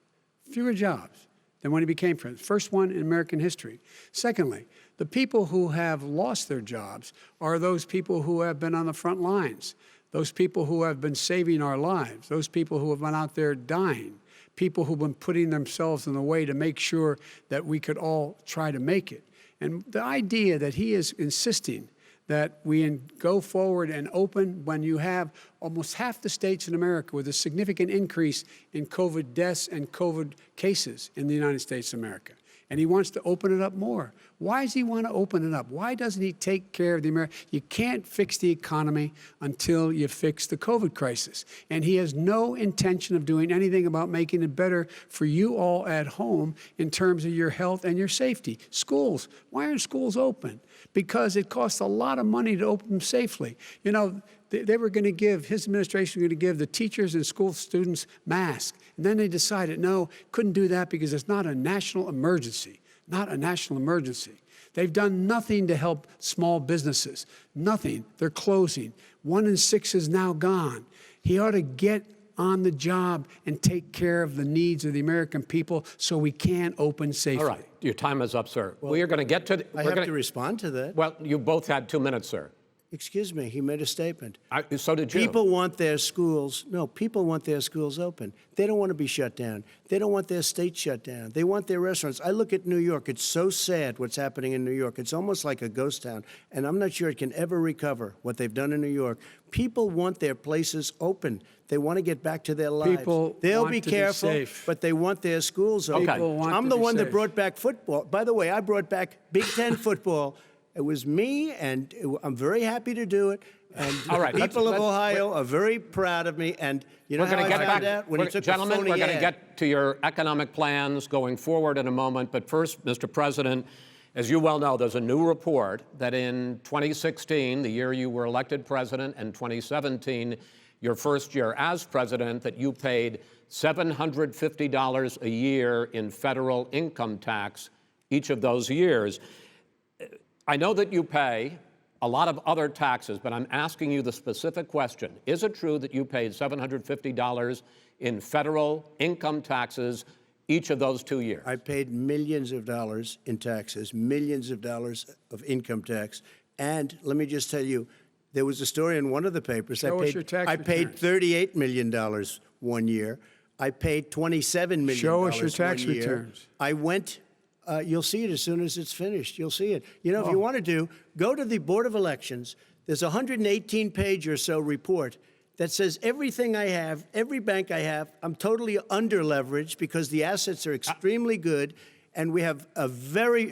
Fewer jobs than when he became president. First one in American history. Secondly, the people who have lost their jobs are those people who have been on the front lines, those people who have been saving our lives, those people who have been out there dying, people who've been putting themselves in the way to make sure that we could all try to make it. And the idea that he is insisting that we go forward and open when you have almost half the states in America with a significant increase in COVID deaths and COVID cases in the United States of America. And he wants to open it up more. Why does he want to open it up? Why doesn't he take care of the American? You can't fix the economy until you fix the COVID crisis. And he has no intention of doing anything about making it better for you all at home in terms of your health and your safety. Schools, why aren't schools open? Because it costs a lot of money to open them safely. You know, they were going to give, his administration was going to give the teachers and school students masks. And then they decided, no, couldn't do that because it's not a national emergency. Not a national emergency. They've done nothing to help small businesses. Nothing. They're closing. 1 in 6 is now gone. He ought to get on the job and take care of the needs of the American people so we can open safely. All right. Your time is up, sir. We are going to get to... I have to respond to that. Well, you both had 2 minutes, sir. Excuse me, he made a statement. So did you. People want their schools, people want their schools open. They don't want to be shut down. They don't want their state shut down. They want their restaurants. I look at New York. It's so sad what's happening in New York. It's almost like a ghost town. And I'm not sure it can ever recover what they've done in New York. People want their places open. They want to get back to their lives. They'll be careful, but they want their schools open. I'm the one that brought back football. By the way, I brought back Big Ten football. It was me, and I'm very happy to do it. And people of Ohio are very proud of me. And you know how I found out? When he took Gentlemen, a phony we're going to ad. get to your economic plans going forward in a moment. But first, Mr. President, as you well know, there's a new report that in 2016, the year you were elected president, and 2017, your first year as president, that you paid $750 a year in federal income tax each of those years. I know that you pay a lot of other taxes, but I'm asking you the specific question. Is it true that you paid $750 in federal income taxes each of those 2 years? I paid millions of dollars in taxes, millions of dollars of income tax. And let me just tell you, there was a story in one of the papers. Show us your tax I paid $38 million 1 year. I paid $27 million Show us your tax 1 year. returns. I went... you'll see it as soon as it's finished. You'll see it. You know, if you want to go to the Board of Elections. There's a 118-page or so report that says everything I have, every bank I have, I'm totally under-leveraged because the assets are extremely good, and we have a very,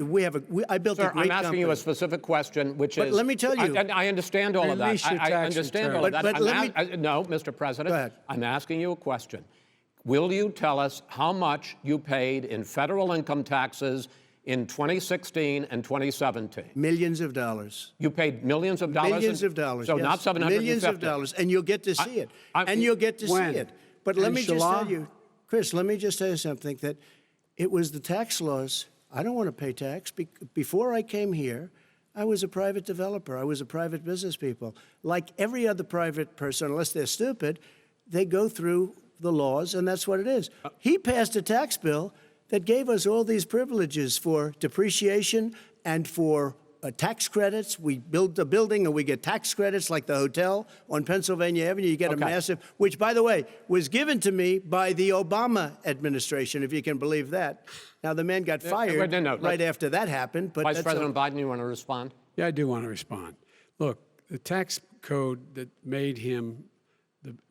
I built a great company. I'm asking you a specific question, which is... let me tell you... I understand all of that. I understand all of that. No, Mr. President. Go ahead. I'm asking you a question. Will you tell us how much you paid in federal income taxes in 2016 and 2017? Millions of dollars. You paid millions of dollars? Millions of dollars, So yes. not 750? Millions of dollars, and you'll get to see it. And you'll get to see it. But let me just tell you, Chris, let me just tell you something, that it was the tax laws. I don't want to pay tax. Before I came here, I was a private developer. I was a private business people. Like every other private person, unless they're stupid, they go through the laws, and that's what it is. He passed a tax bill that gave us all these privileges for depreciation and for tax credits. We build a building and we get tax credits, like the hotel on Pennsylvania Avenue. You get a massive, which, by the way, was given to me by the Obama administration, if you can believe that. Now, the man got fired right after that happened. But Vice President Biden, you want to respond? Yeah, I do want to respond. Look, the tax code that made him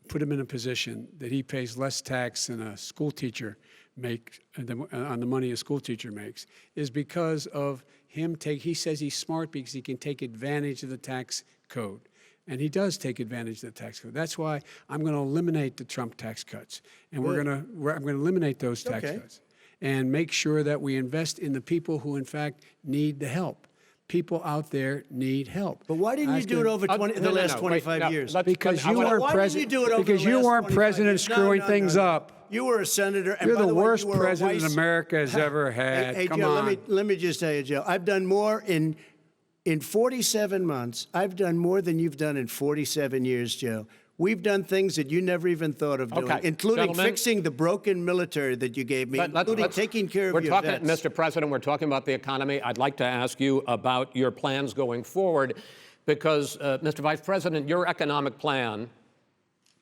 put him in a position that he pays less tax than a school teacher on the money a school teacher makes, is because of him he says he's smart because he can take advantage of the tax code. And he does take advantage of the tax code. That's why I'm going to eliminate the Trump tax cuts. And I'm going to eliminate those tax cuts and make sure that we invest in the people who, in fact, need the help. People out there need help. But why didn't you do it over the last 25 years? Because you weren't president. Because you weren't president screwing things up. You were a senator. And You're by the way, worst you were president America has ever had. Hey, Come Joe, on. let me just tell you, Joe. I've done more in 47 months. I've done more than you've done in 47 years, Joe. We've done things that you never even thought of doing, including fixing the broken military that you gave me, including taking care of your vets. Mr. President, we're talking about the economy. I'd like to ask you about your plans going forward because, Mr. Vice President, your economic plan,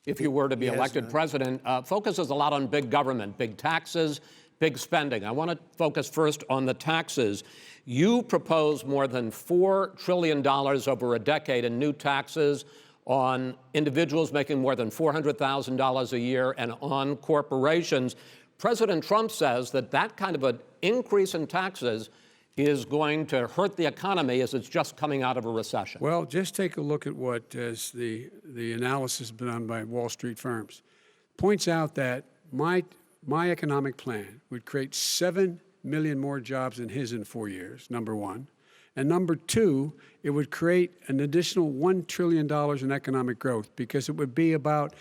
if you were to be elected president, focuses a lot on big government, big taxes, big spending. I want to focus first on the taxes. You propose more than $4 trillion over a decade in new taxes on individuals making more than $400,000 a year and on corporations. President Trump says that that kind of an increase in taxes is going to hurt the economy as it's just coming out of a recession. Well, just take a look at what the analysis done by Wall Street firms. Points out that my economic plan would create 7 million more jobs than his in 4 years, number one. And number two, it would create an additional $1 trillion in economic growth because it would be about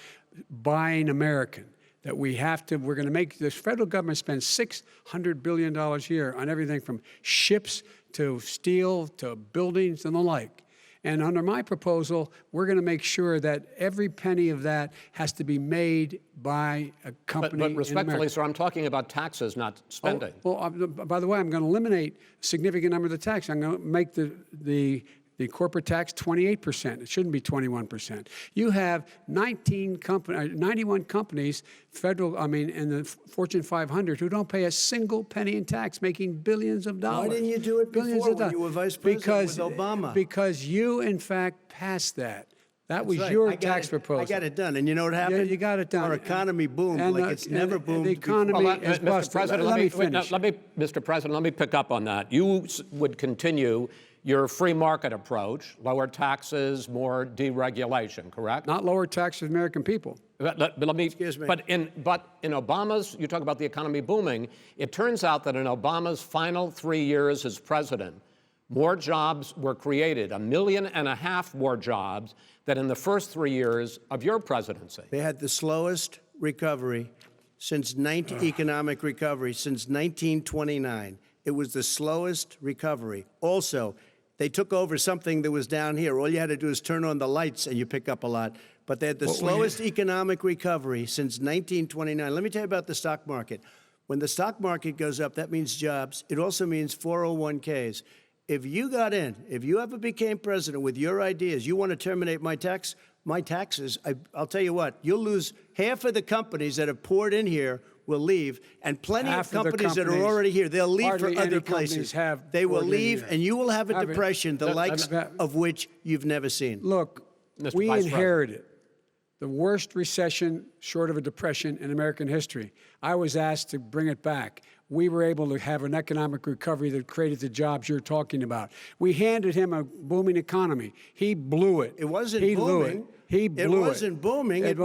buying American. That we're going to make this federal government spend $600 billion a year on everything from ships to steel to buildings and the like. And under my proposal, we're going to make sure that every penny of that has to be made by a company But respectfully, in America. sir, I'm talking about taxes, not spending. By the way, I'm going to eliminate a significant number of the tax. I'm going to make the corporate tax 28%. It shouldn't be 21%. You have 91 companies, in the Fortune 500 who don't pay a single penny in tax, making billions of dollars. Why didn't you do it before when you were vice president with Obama? Because you, in fact, passed that. That was your tax proposal. I got it done. And you know what happened? Yeah, you got it done. Our economy boomed like it's never boomed The economy is Mr. busted. President, Let me finish. Mr. President, let me pick up on that. You would continue your free market approach, lower taxes, more deregulation, correct? Not lower taxes for the American people. Excuse me. But in Obama's, you talk about the economy booming, it turns out that in Obama's final 3 years as president, more jobs were created, 1.5 million more jobs than in the first 3 years of your presidency. They had the slowest recovery economic recovery since 1929. It was the slowest recovery. Also, they took over something that was down here. All you had to do is turn on the lights and you pick up a lot. But they had the slowest economic recovery since 1929. Let me tell you about the stock market. When the stock market goes up, that means jobs. It also means 401ks. If you got in, if you ever became president with your ideas, you want to terminate my taxes, I'll tell you what, you'll lose half of the companies that have poured in here will leave, and plenty of companies that are already here, they'll leave for other places. They will leave, and you will have a depression, the likes of which you've never seen. Look, we inherited the worst recession short of a depression in American history. I was asked to bring it back. We were able to have an economic recovery that created the jobs you're talking about. We handed him a booming economy. He blew it. It wasn't booming. Blew it. It wasn't booming. It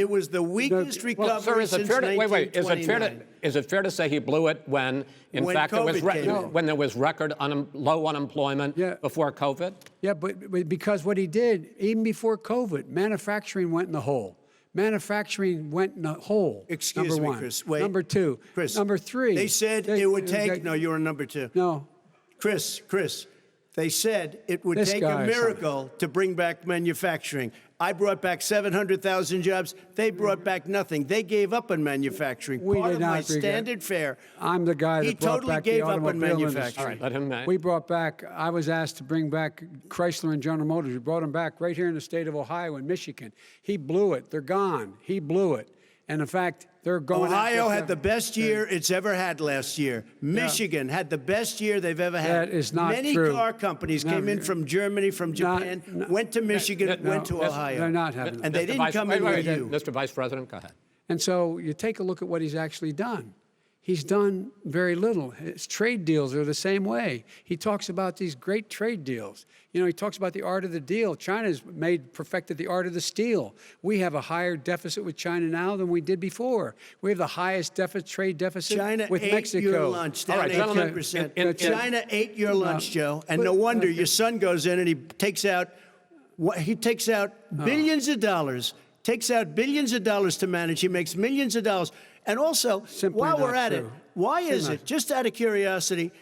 was the weakest recovery since 1929. Is it fair to say he blew it when fact, there was record low unemployment before COVID? Yeah, but because what he did, even before COVID, manufacturing went in the hole. Excuse number me, one. Chris. Wait. Number two. Chris. Number three. They said it would take. No, you're on number two. No. Chris. They said it would take a miracle to bring back manufacturing. I brought back 700,000 jobs. They brought back nothing. They gave up on manufacturing. Part of my standard fare. I'm the guy that brought back the automobile industry. All right, let him. We brought back. I was asked to bring back Chrysler and General Motors. We brought them back right here in the state of Ohio and Michigan. He blew it. They're gone. He blew it. And in fact, they're going Ohio had the best year it's ever had last year. Michigan had the best year they've ever had. That is not Many true. car companies came in from Germany, from Japan, went to Michigan, went to Ohio. They're not having And they didn't come in with you. Mr. Vice President, go ahead. And so you take a look at what he's actually done. He's done very little. His trade deals are the same way. He talks about these great trade deals. You know, he talks about the art of the deal. China's perfected the art of the steal. We have a higher deficit with China now than we did before. We have the highest trade deficit China with ate Mexico. your lunch, down All right, gentlemen, 18%. China ate your lunch, Joe, and no wonder your son goes in and he takes out billions of dollars, to manage. He makes millions of dollars. And also, Simply while we're not at it, true. why is it, just out of curiosity,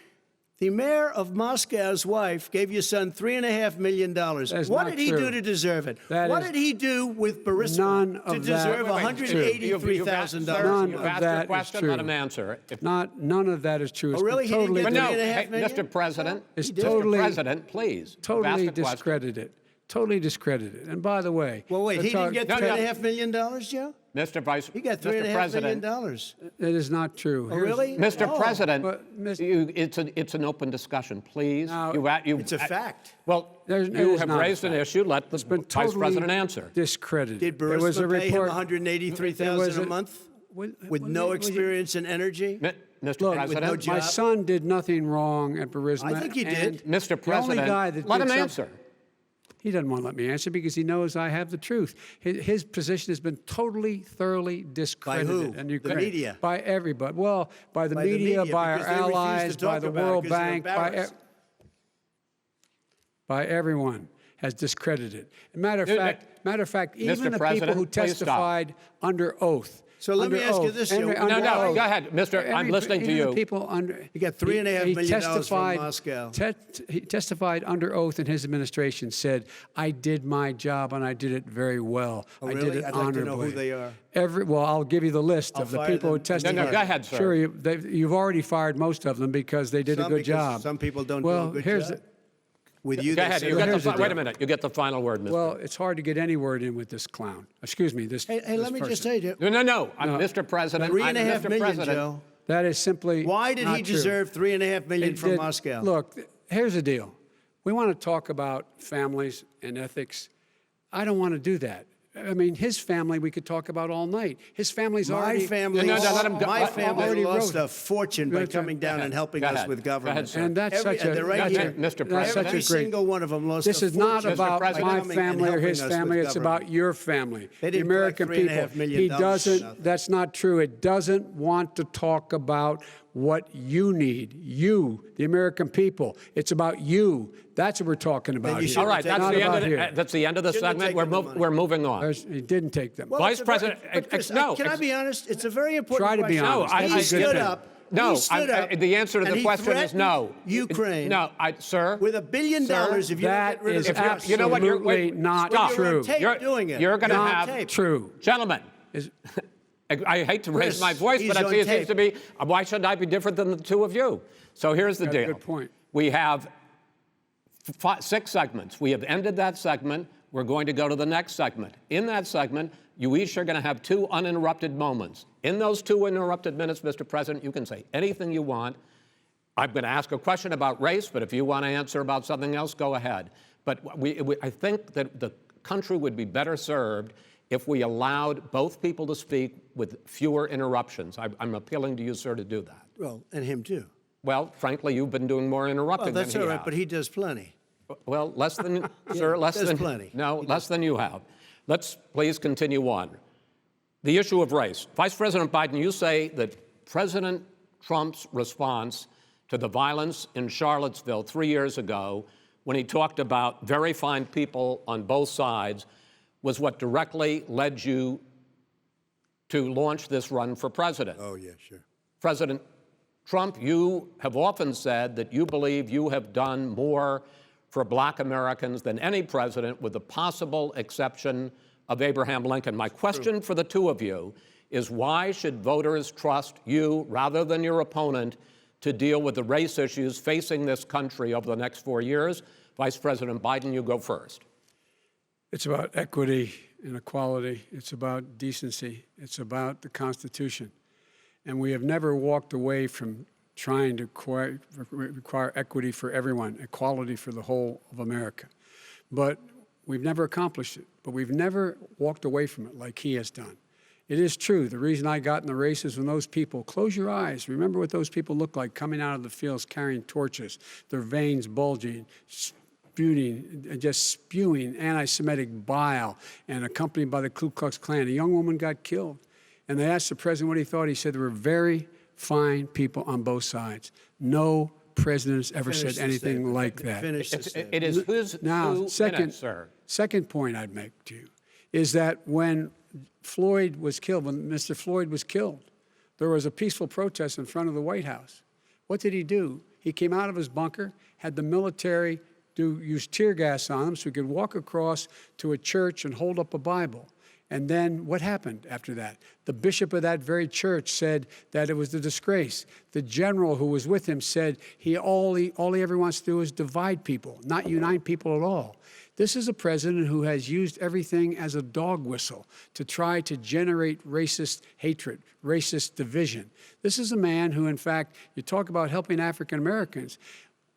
the mayor of Moscow's wife gave your son $3.5 million. is What not did he true. do to deserve it? That What is did he do with Burisma none to of that- deserve Wait, $183,000? None You've of asked that your is question, true. let him answer. None of that is true. It's Oh, really? been He didn't totally get But no, $3.5 hey, million? Mr. President, It's Mr. totally- President, please. You've asked totally a question. discredited. Totally discredited. And by the way, Well, wait, he didn't get No, no. $3.5 million, Joe? Mr. Vice, He got Mr. $3.5 million. President, it is not true. Oh, really? Mr. Oh. President, But, Mr. it's an open discussion, please. Now, It's a fact. Well, There's- it you is have not a raised an fact. issue. Let the been Vice totally President answer. discredited. Did There was a Burisma pay him report. $183,000 a month with no experience in energy? Mr. Look, President, my job? son did nothing wrong at Burisma. I think he did. and Mr. the only guy President, that let did him some- answer. He doesn't want to let me answer because he knows I have the truth. His position has been totally, thoroughly discredited. who? And The media? By everybody. Well, by the By the media, media, by our because they refuse to allies, by talk the about it World because they're Bank, embarrassed. by everyone has discredited. Matter of fact, even the people President, who please stop. testified under oath. So let me under ask you oath, this, under- Joe. under No, no, oath. go ahead, Mr. I'm listening to Even the you. people under. He got $3.5 million from testified- Moscow. He testified under oath, and his administration said, "I did my job and I did it very well. Oh, I really? did it I'd like to know honorably." who they are. Well, I'll give you the list I'll of the fire people who them. testified. No, go ahead, sir. Sure, you've already fired most of them because they did a Some good because job. some people don't do a well, good here's job. With you, Go they ahead. said- You get here's the the, wait a deal. minute. You get the final word, Mr. Well, it's hard to get any word in with this clown. Excuse me, this. Hey, this let me just person. say, Joe. No. I'm Mr. President. I'm $3.5 Mr. million, President. Joe. That is simply. Why did not he true. deserve $3.5 million It from did- Moscow? Look, here's the deal. We want to talk about families and ethics. I don't want to do that. I mean, his family we could talk about all night. His family's My already. family, No, let him go. my Let- family already lost wrote- a fortune by Go ahead. coming down and helping Go us ahead. with Go ahead, government. sir. And that's such a. they're right No, here. Mr. That's President. such Every a great. single one of them lost This a is not fortune about by President. my coming and family or helping his us with family. It's government. about your family, They the didn't American collect $3.5 people. million He for doesn't. nothing. That's not true. It doesn't want to talk about what you need. You, the American people. It's about you. That's what we're talking about you here. should All right, Take that's Not the, about end of here. that's the end of the Shouldn't have segment. taken the money. We're moving on. He didn't take them. Well, Vice it's a very- President, but Chris, no, can I be honest? It's a very important Try to be question. honest. No, I- He I- stood up. No, he stood up, the answer to and the he question is no. threatened Ukraine. No, sir. With $1 billion, if you That don't get rid of is the If you're- trust. you know what, you're- absolutely wait, not stop. You're true. on tape You're- doing it. you're gonna on have- tape. True. Gentlemen, Is- I hate to raise Chris, my voice, he's but on it seems tape. to be, why should I be different than the two of you? So here's the Got a deal. good point. We have 6 segments. We have ended that segment. We're going to go to the next segment. In that segment, you each are going to have 2 uninterrupted moments. In those 2 uninterrupted minutes, Mr. President, you can say anything you want. I'm going to ask a question about race, but if you want to answer about something else, go ahead. But I think that the country would be better served if we allowed both people to speak with fewer interruptions. I'm appealing to you, sir, to do that. Well, and him too. Well, frankly, you've been doing more interrupting Well, that's than he all right, has. but he does plenty. Well, less than, sir, less there's than. plenty. No, less than you have. Let's please continue on. The issue of race. Vice President Biden, you say that President Trump's response to the violence in Charlottesville 3 years ago, when he talked about very fine people on both sides, was what directly led you to launch this run for president. Oh, yeah, sure. President Trump, you have often said that you believe you have done more for Black Americans than any president, with the possible exception of Abraham Lincoln. My question for the two of you is, why should voters trust you rather than your opponent to deal with the race issues facing this country over the next 4 years? Vice President Biden, you go first. It's about equity and equality. It's about decency. It's about the Constitution. And we have never walked away from trying to require equity for everyone, equality for the whole of America. But we've never accomplished it. But we've never walked away from it like he has done. It is true. The reason I got in the race is when those people, close your eyes, remember what those people looked like coming out of the fields carrying torches, their veins bulging, just spewing anti-Semitic bile, and accompanied by the Ku Klux Klan. A young woman got killed. And they asked the president what he thought. He said there were very fine people on both sides. No president has ever said anything like that. It is who's now, 2 second, minutes, sir. Second point I'd make to you is that when Floyd was killed, when Mr. Floyd was killed, there was a peaceful protest in front of the White House. What did he do? He came out of his bunker, had the military use tear gas on him so he could walk across to a church and hold up a Bible. And then what happened after that? The bishop of that very church said that it was a disgrace. The general who was with him said all he ever wants to do is divide people, not unite people at all. This is a president who has used everything as a dog whistle to try to generate racist hatred, racist division. This is a man who, in fact, you talk about helping African Americans.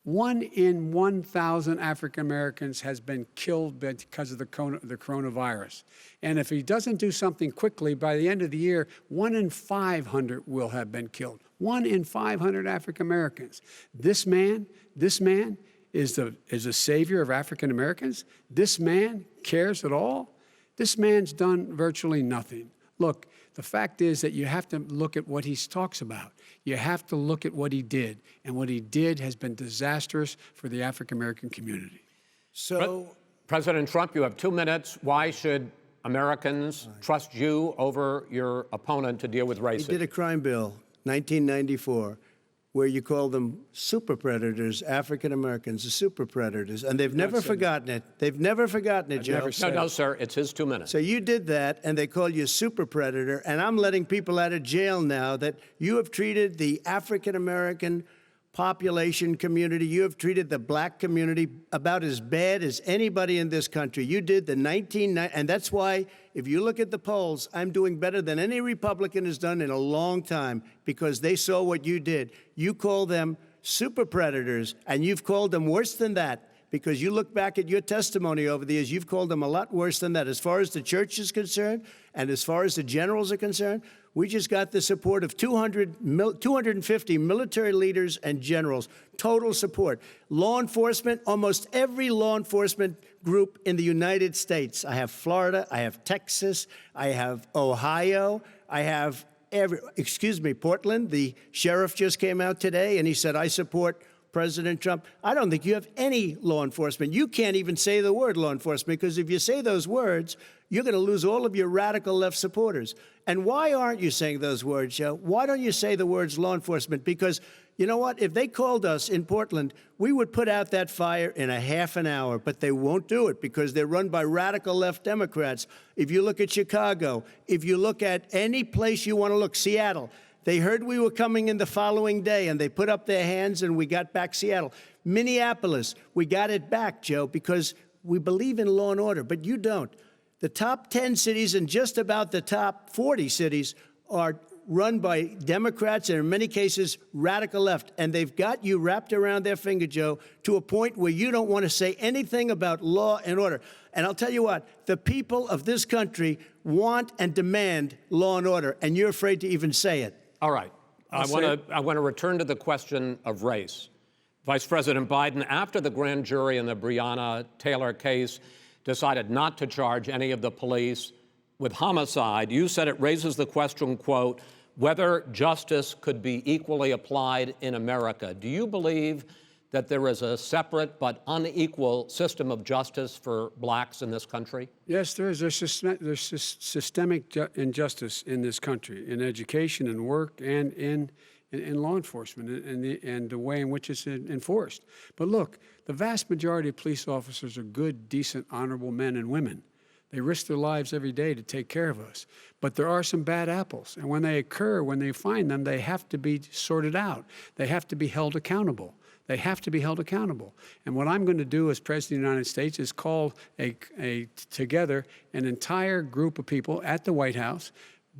1 in 1,000 African Americans has been killed because of the coronavirus. And if he doesn't do something quickly, by the end of the year, 1 in 500 will have been killed. 1 in 500 African Americans. This man is a savior of African Americans. This man cares at all. This man's done virtually nothing. Look, the fact is that you have to look at what he talks about. You have to look at what he did. And what he did has been disastrous for the African American community. So, President Trump, you have 2 minutes. Why should Americans trust you over your opponent to deal with racism? he did a crime bill, 1994, where you call them super predators, African Americans, the super predators, and they've never forgotten it. They've never forgotten it, Joe. No, sir, it's his 2 minutes. So you did that, and they call you a super predator, and I'm letting people out of jail now that you have treated the African American population community, you have treated the black community about as bad as anybody in this country. You did the 1990, and that's why, if you look at the polls, I'm doing better than any Republican has done in a long time, because they saw what you did. You call them super predators, and you've called them worse than that, because you look back at your testimony over the years, you've called them a lot worse than that. As far as the church is concerned, and as far as the generals are concerned, we just got the support of 250 military leaders and generals, total support. Law enforcement, almost every law enforcement group in the United States. I have Florida, I have Texas, I have Ohio, I have Portland. The sheriff just came out today and he said, I support President Trump. I don't think you have any law enforcement. You can't even say the word law enforcement, because if you say those words, you're going to lose all of your radical left supporters. And why aren't you saying those words, Joe? Why don't you say the words law enforcement? Because you know what? If they called us in Portland, we would put out that fire in a half an hour, but they won't do it because they're run by radical left Democrats. If you look at Chicago, if you look at any place you want to look, Seattle, they heard we were coming in the following day, and they put up their hands, and we got back Seattle. Minneapolis, we got it back, Joe, because we believe in law and order, but you don't. The top 10 cities and just about the top 40 cities are run by Democrats and, in many cases, radical left. And they've got you wrapped around their finger, Joe, to a point where you don't want to say anything about law and order. And I'll tell you what, the people of this country want and demand law and order, and you're afraid to even say it. All right. I want to return to the question of race. Vice President Biden, after the grand jury in the Breonna Taylor case decided not to charge any of the police with homicide, you said it raises the question, quote, whether justice could be equally applied in America. Do you believe that there is a separate but unequal system of justice for blacks in this country? Yes, there is. There's systemic injustice in this country, in education and work and in law enforcement and the way in which it's enforced. But look, the vast majority of police officers are good, decent, honorable men and women. They risk their lives every day to take care of us. But there are some bad apples. And when they occur, when they find them, they have to be sorted out. They have to be held accountable. They have to be held accountable. And what I'm going to do as President of the United States is call together an entire group of people at the White House,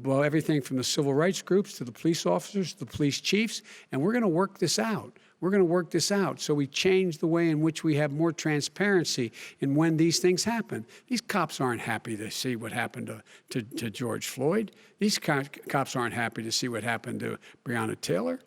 well, everything from the civil rights groups to the police officers, to the police chiefs, and we're going to work this out. We're going to work this out so we change the way in which we have more transparency in when these things happen. These cops aren't happy to see what happened to George Floyd. These cops aren't happy to see what happened to Breonna Taylor.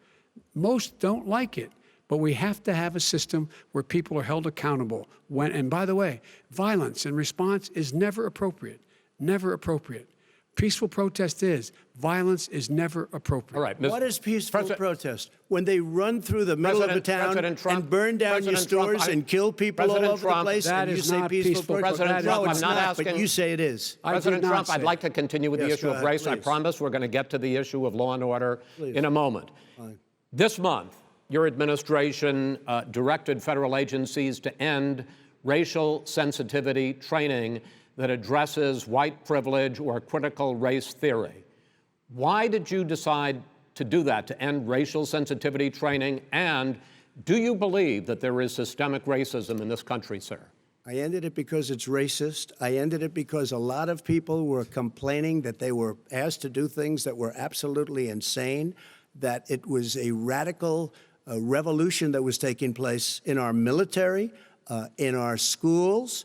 Most don't like it. But we have to have a system where people are held accountable. And by the way, violence in response is never appropriate. Never appropriate. Peaceful protest is. Violence is never appropriate. All right. What is peaceful protest? When they run through the middle of a town and burn down your stores and kill people all over the place, that and you is say not peaceful protest? President Trump, No, it's I'm not not, asking. but you say it is. President Trump, I'd say like to continue with the Yes, issue go of ahead, race. I please. promise we're going to get to the issue of law and order Please. in a moment. Fine. This month, your administration directed federal agencies to end racial sensitivity training that addresses white privilege or critical race theory. Why did you decide to do that, to end racial sensitivity training? And do you believe that there is systemic racism in this country, sir? I ended it because it's racist. I ended it because a lot of people were complaining that they were asked to do things that were absolutely insane, that it was a radical revolution that was taking place in our military, in our schools,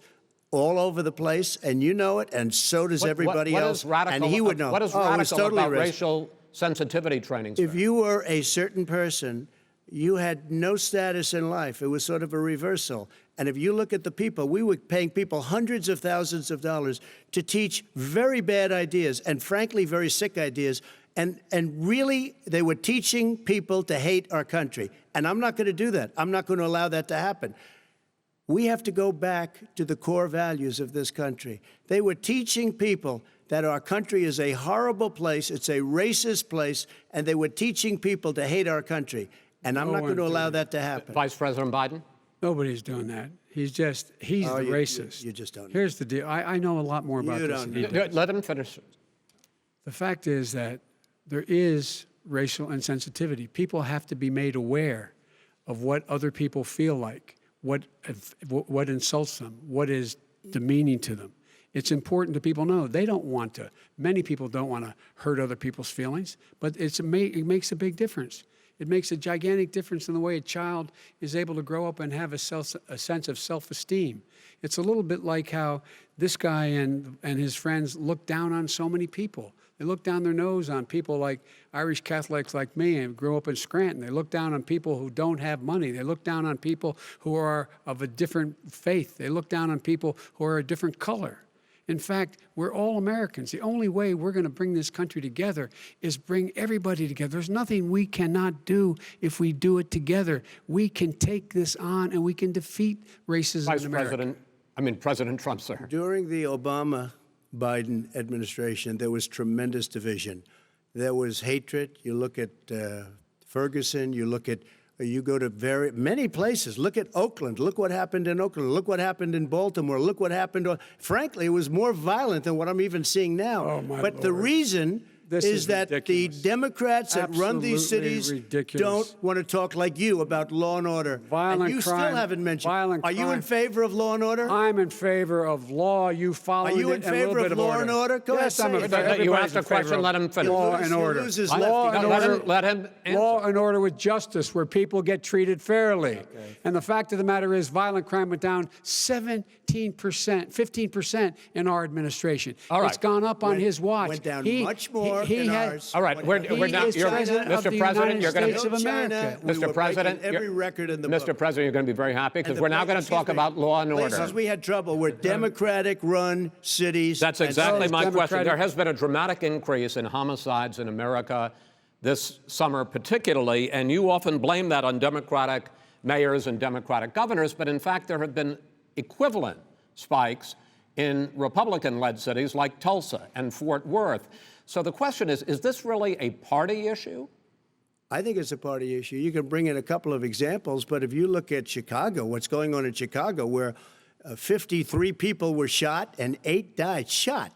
all over the place, and you know it, and so does everybody what else. Is radical, and he would know. What is it was radical totally about racist. racial sensitivity training, sir? If you were a certain person, you had no status in life. It was sort of a reversal. And if you look at the people, we were paying people hundreds of thousands of dollars to teach very bad ideas and, frankly, very sick ideas. And really, they were teaching people to hate our country. And I'm not going to do that. I'm not going to allow that to happen. We have to go back to the core values of this country. They were teaching people that our country is a horrible place, it's a racist place, and they were teaching people to hate our country. And I'm not going to allow that to happen. Vice President Biden? Nobody's doing that. He's the racist. You just don't know. Here's the deal. I know a lot more about You this don't than he know. does. Let him finish. The fact is that there is racial insensitivity. People have to be made aware of what other people feel like, what insults them, what is demeaning to them. It's important to people know they don't want to. Many people don't want to hurt other people's feelings, but it makes a big difference. It makes a gigantic difference in the way a child is able to grow up and have a sense of self-esteem. It's a little bit like how this guy and his friends look down on so many people. They look down their nose on people like Irish Catholics like me and grew up in Scranton. They look down on people who don't have money. They look down on people who are of a different faith. They look down on people who are a different color. In fact, we're all Americans. The only way we're going to bring this country together is bring everybody together. There's nothing we cannot do if we do it together. We can take this on and we can defeat racism in America. President Trump, sir. During the Obama-Biden administration, there was tremendous division. There was hatred. You look at Ferguson, you go to many places. Look at Oakland. Look what happened in Oakland. Look what happened in Baltimore. Look what happened. Frankly, it was more violent than what I'm even seeing now. Oh, my but Lord. the reason is that ridiculous. the Democrats that run these Absolutely cities ridiculous. don't want to talk like you about law and order. Violent and you crime, still haven't mentioned. violent Are you in crime. favor of law and order? I'm in favor of law. You follow Are you it in and a little favor bit of law and order? Go yes, ahead, I'm say in it. favor. You Everybody's asked a in favor question, of let him finish. Law He and order. loses Law left. and Let order. him answer. Law and order with justice, where people get treated fairly. And the fact of the matter is, violent crime went down 15% in our administration. All right. It's gone up on his watch. Went down much more in ours. All right, we're now. is president of the Mr. President, United you're going States to. of America. We Mr. were President, breaking every you're- record in the Mr. book. President, you're going to be very happy because And the we're now going to places- talk about law and order. Places we had trouble were Democratic-run cities. That's and exactly so my question. Democratic- There has been a dramatic increase in homicides in America this summer, particularly, and you often blame that on Democratic mayors and Democratic governors, but in fact, there have been equivalent spikes in Republican-led cities like Tulsa and Fort Worth. So the question is this really a party issue? I think it's a party issue. You can bring in a couple of examples, but if you look at Chicago, what's going on in Chicago, where 53 people were shot and 8 died, shot.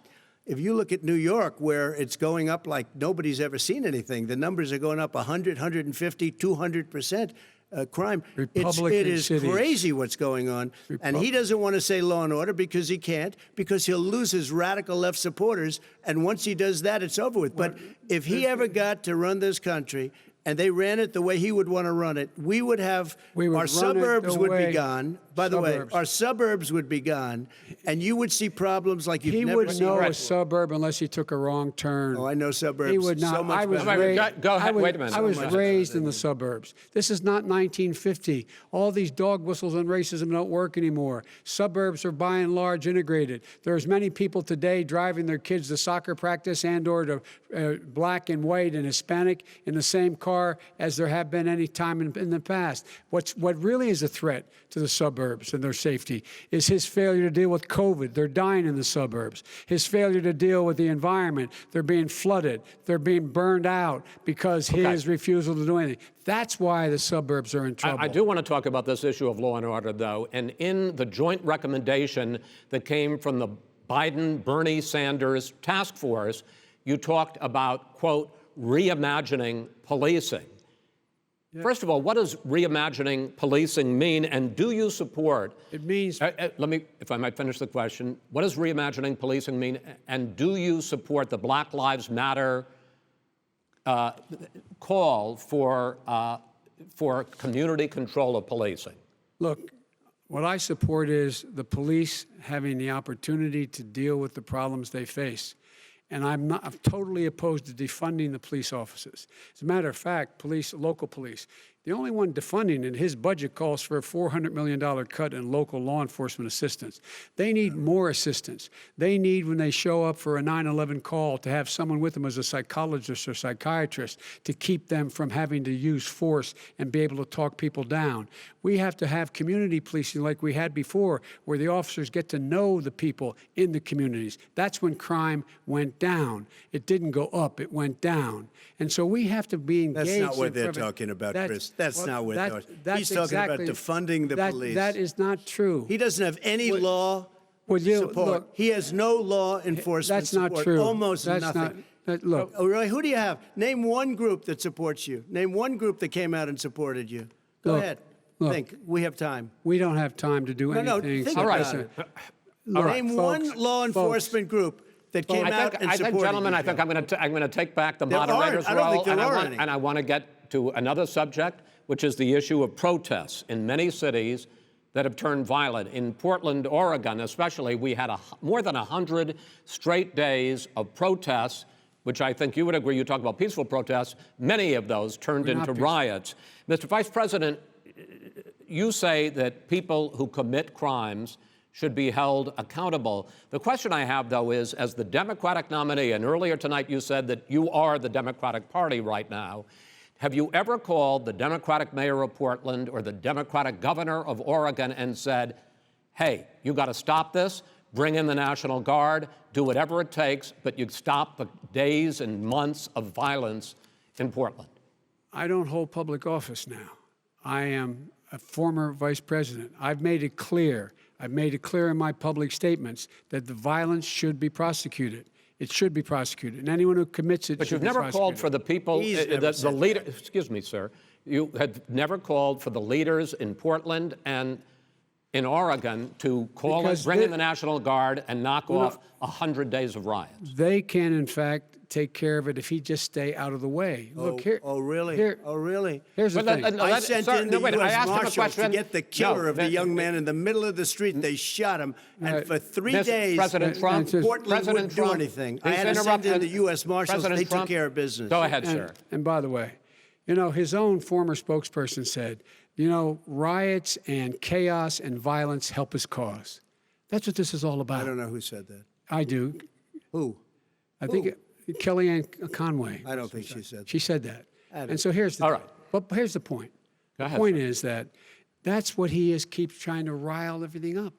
If you look at New York, where it's going up like nobody's ever seen anything, the numbers are going up 100, 150, 200%. crime. Republican It is cities. crazy what's going on. And he doesn't want to say law and order because he can't, because he'll lose his radical left supporters. And once he does that, it's over with. But if he ever got to run this country and they ran it the way he would want to run it, we would have our suburbs would be gone. By the way, our suburbs would be gone, and you would see problems like you've never seen. He would know a suburb unless he took a wrong turn. Oh, I know suburbs. He would not. So much I was better. raised, Go ahead. Wait a minute. I was raised in the suburbs. This is not 1950. All these dog whistles and racism don't work anymore. Suburbs are by and large integrated. There's many people today driving their kids to soccer practice and/or to black and white and Hispanic in the same car as there have been any time in the past. What really is a threat to the suburbs and their safety is his failure to deal with COVID. They're dying in the suburbs. His failure to deal with the environment. They're being flooded. They're being burned out because his refusal to do anything. That's why the suburbs are in trouble. I do want to talk about this issue of law and order, though. And in the joint recommendation that came from the Biden-Bernie Sanders task force, you talked about, quote, reimagining policing. Yeah. First of all, what does reimagining policing mean, and do you support? It means. Let me, if I might finish the question. What does reimagining policing mean, and do you support the Black Lives Matter call for community control of policing? Look, what I support is the police having the opportunity to deal with the problems they face. And I'm totally opposed to defunding the police officers. As a matter of fact, local police, the only one defunding it, his budget calls for a $400 million cut in local law enforcement assistance. They need more assistance. They need, when they show up for a 9/11 call, to have someone with them as a psychologist or psychiatrist to keep them from having to use force and be able to talk people down. We have to have community policing like we had before, where the officers get to know the people in the communities. That's when crime went down. It didn't go up, it went down. And so we have to be engaged. That's not what they're talking about, Chris. That's not what they're talking about. He's talking about defunding the police. That is not true. He doesn't have any law support. Look, he has no law enforcement that's not support. true. Almost that's nothing. Look. Oh, really? Who do you have? Name one group that supports you. Name one group that came out and supported you. Go ahead. Look, think. We have time. We don't have time to do anything. No, think All right. about it. Look, Name one law enforcement group that came out and supported gentlemen, you. I think I'm going to take back the There moderator's aren't. I don't role, think there are any. and I want to get to another subject, which is the issue of protests in many cities that have turned violent. In Portland, Oregon, especially, we had more than 100 straight days of protests, which I think you would agree. You talk about peaceful protests. Many of those turned into riots. Mr. Vice President, you say that people who commit crimes should be held accountable. The question I have, though, is, as the Democratic nominee, and earlier tonight you said that you are the Democratic Party right now, have you ever called the Democratic mayor of Portland or the Democratic governor of Oregon and said, hey, you got to stop this, bring in the National Guard, do whatever it takes, but you stop the days and months of violence in Portland? I don't hold public office now. I am a former vice president. I've made it clear in my public statements that the violence should be prosecuted. It should be prosecuted, and anyone who commits it but should be prosecuted. But you've never called for the people, the leader. Excuse me, sir. You have never called for the leaders in Portland and in Oregon to bring in the National Guard and knock off 100 days of riots. They can, in fact, take care of it if he just stay out of the way. Look here. Oh, really? Really? Here's the thing. I sent in the U.S. Marshals to get the killer of the young man in the middle of the street. They shot him, and for 3 days, President Trump, Portland wouldn't do anything. I had to send in the U.S. Marshals. They took care of business. Go ahead, sir. And by the way, his own former spokesperson said, riots and chaos and violence help his cause. That's what this is all about. I don't know who said that. I do. Who? I think Kellyanne Conway. I don't think she said that. She said that. And so here's the But here's the point. Go ahead, the point is that's what he keeps trying to rile everything up.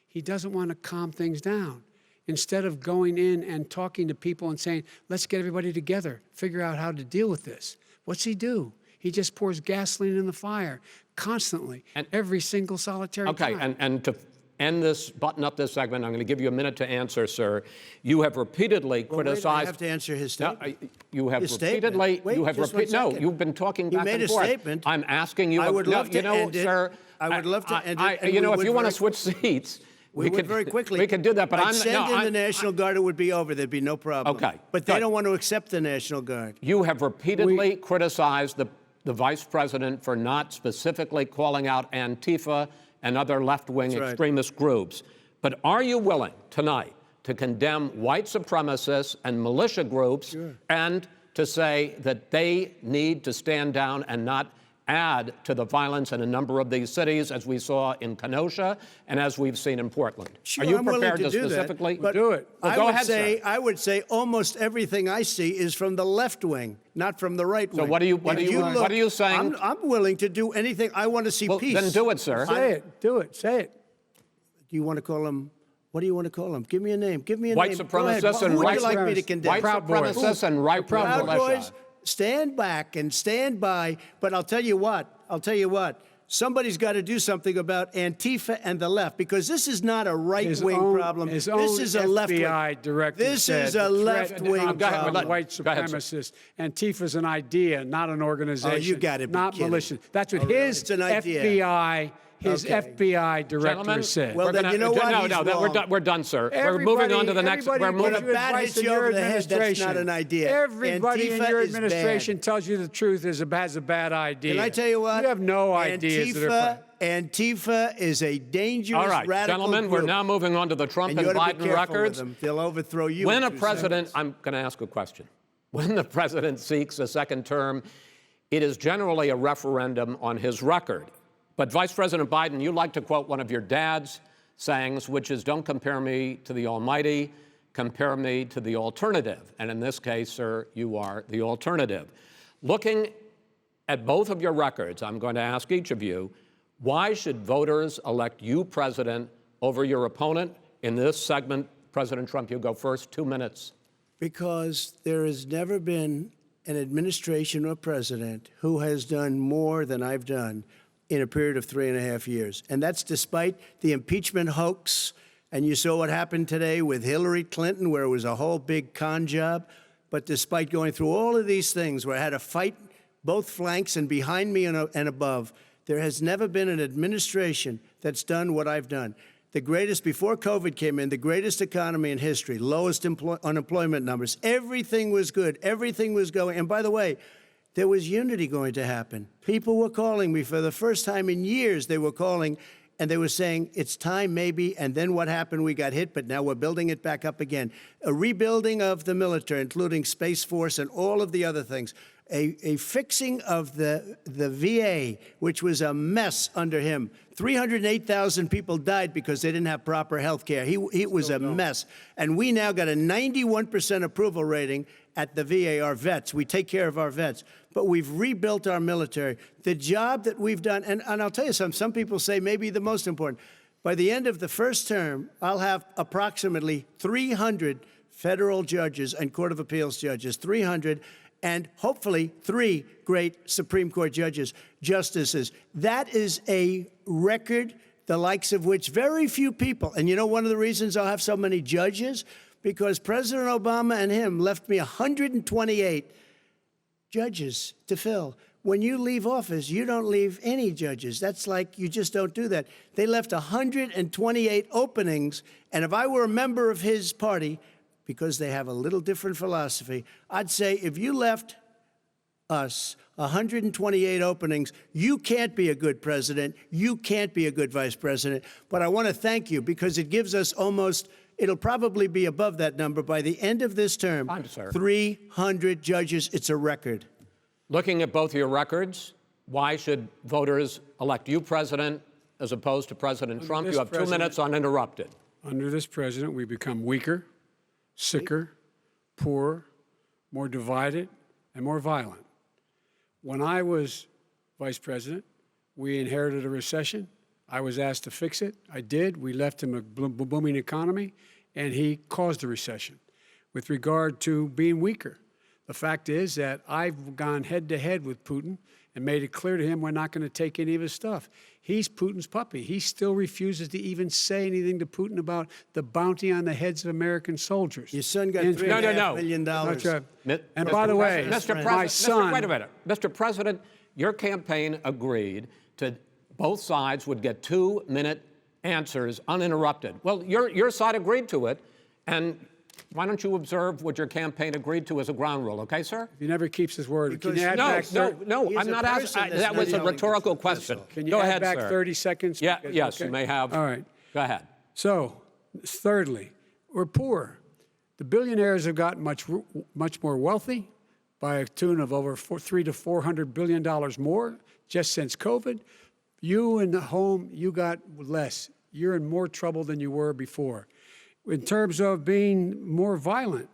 He doesn't want to calm things down. Instead of going in and talking to people and saying, let's get everybody together, figure out how to deal with this. What's he do? He just pours gasoline in the fire constantly, and every single solitary time. And to button up this segment. I'm going to give you a minute to answer, sir. You have repeatedly criticized. I have to answer his statement. No, you have His repeatedly. statement. Wait, you have just 1 No, second. you've been talking back made and a forth. statement. I'm asking you. I would love to end it. Sir. I would love to end it, and you know, we if would you want to very- switch seats. We would very quickly. We could do that, but I'd send in the I'm- National Guard, it would be over. Thered be no problem. Okay, But they good. don't want to accept the National Guard. You have repeatedly criticized the vice president for not specifically calling out Antifa and other left-wing That's right. extremist groups. But are you willing tonight to condemn white supremacists and militia groups and to say that they need to stand down and not add to the violence in a number of these cities, as we saw in Kenosha and as we've seen in Portland? Sure, are you I'm willing prepared to do specifically that, but do it? Well, I go would ahead, say, sir. I would say almost everything I see is from the left wing, not from the right wing. So what are you saying? I'm willing to do anything. I want to see Well, peace. then do it, sir. Say it. Do it. Say it. Do you want to call him? What do you want to call him? Give me a name. Give me a White name. Go ahead. supremacists Who and would white you like me to supremacists. condemn? White Proud Boys. supremacists and right-wing Proud militia. Boys, stand back and stand by. But I'll tell you what. Somebody's got to do something about Antifa and the left, because this is not a right-wing problem. His This own is a left-wing. FBI director This said is a the threat left-wing of Go ahead, problem. white Go ahead, sir. supremacists. Antifa's an idea, not an organization. Oh, you gotta be not kidding. militia. That's what Oh, really? his It's an idea. His Okay. FBI director Gentlemen, said. Well, we're then gonna- you know what? No, He's no, we're done, sir. We're moving on to the next. We're Everybody moving. gives you When a bat advice hits in you your over the head, that's not administration. an idea. Everybody in Antifa your is bad. administration tells you the truth has a bad idea. Can I tell you what? You have no ideas that are Antifa is a dangerous, All right, radical gentlemen, group. we're now moving on to the Trump And and you ought to be Biden careful with records. them. They'll overthrow you. When in a 2 president, seconds. I'm going to ask a question. When the president seeks a second term, it is generally a referendum on his record. But Vice President Biden, you like to quote one of your dad's sayings, which is, don't compare me to the Almighty, compare me to the alternative. And in this case, sir, you are the alternative. Looking at both of your records, I'm going to ask each of you, why should voters elect you president over your opponent? In this segment, President Trump, you go first, 2 minutes. Because there has never been an administration or president who has done more than I've done in a period of 3.5 years. And that's despite the impeachment hoax. And you saw what happened today with Hillary Clinton, where it was a whole big con job. But despite going through all of these things, where I had to fight both flanks and behind me and above, there has never been an administration that's done what I've done. The greatest, before COVID came in, the greatest economy in history, lowest unemployment numbers. Everything was good. Everything was going. And by the way, there was unity going to happen. People were calling me for the first time in years. They were calling and they were saying, it's time maybe. And then what happened? We got hit, but now we're building it back up again. A rebuilding of the military, including Space Force and all of the other things. A fixing of the VA, which was a mess under him. 308,000 people died because they didn't have proper health care. It was a mess. And we now got a 91% approval rating at the VA, our vets. We take care of our vets. But we've rebuilt our military. The job that we've done, and I'll tell you something, some people say maybe the most important. By the end of the first term, I'll have approximately 300 federal judges and Court of Appeals judges, 300, and hopefully 3 great Supreme Court justices. That is a record, the likes of which very few people, and you know one of the reasons I'll have so many judges? Because President Obama and him left me 128 judges to fill. When you leave office, you don't leave any judges. That's like you just don't do that. They left 128 openings, and if I were a member of his party, because they have a little different philosophy, I'd say if you left us 128 openings, you can't be a good president, you can't be a good vice president. But I want to thank you because it gives us almost, it'll probably be above that number by the end of this term. 300 judges, it's a record. Looking at both of your records, why should voters elect you president as opposed to President Trump? You have 2 minutes uninterrupted. Under this president, we become weaker, sicker, poorer, more divided, and more violent. When I was vice president, we inherited a recession. I was asked to fix it. I did. We left him a booming economy, and he caused the recession. With regard to being weaker, the fact is that I've gone head-to-head with Putin, and made it clear to him we're not going to take any of his stuff. He's Putin's puppy. He still refuses to even say anything to Putin about the bounty on the heads of American soldiers. Your son got $3.5 million. And by the way, my son... Wait a minute. Mr. President, your campaign agreed to both sides would get 2-minute answers uninterrupted. Well, your side agreed to it, and why don't you observe what your campaign agreed to as a ground rule, okay, sir? He never keeps his word. Can you add No, back I'm not asking. That was a rhetorical question. Can you Go add ahead, back sir. 30 seconds? Yeah, Because- yes, okay. you may have. All right. Go ahead. So, thirdly, we're poor. The billionaires have gotten much more wealthy by a tune of over $300 to $400 billion more just since COVID. You in the home, you got less. You're in more trouble than you were before. In terms of being more violent,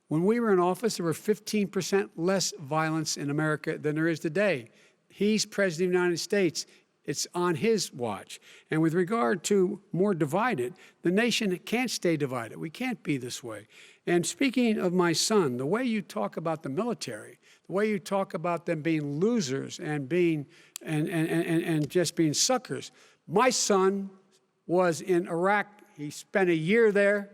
when we were in office, there were 15% less violence in America than there is today. He's President of the United States. It's on his watch. And with regard to more divided, the nation can't stay divided. We can't be this way. And speaking of my son, the way you talk about the military, the way you talk about them being losers and being and just being suckers. My son was in Iraq. He spent a year there.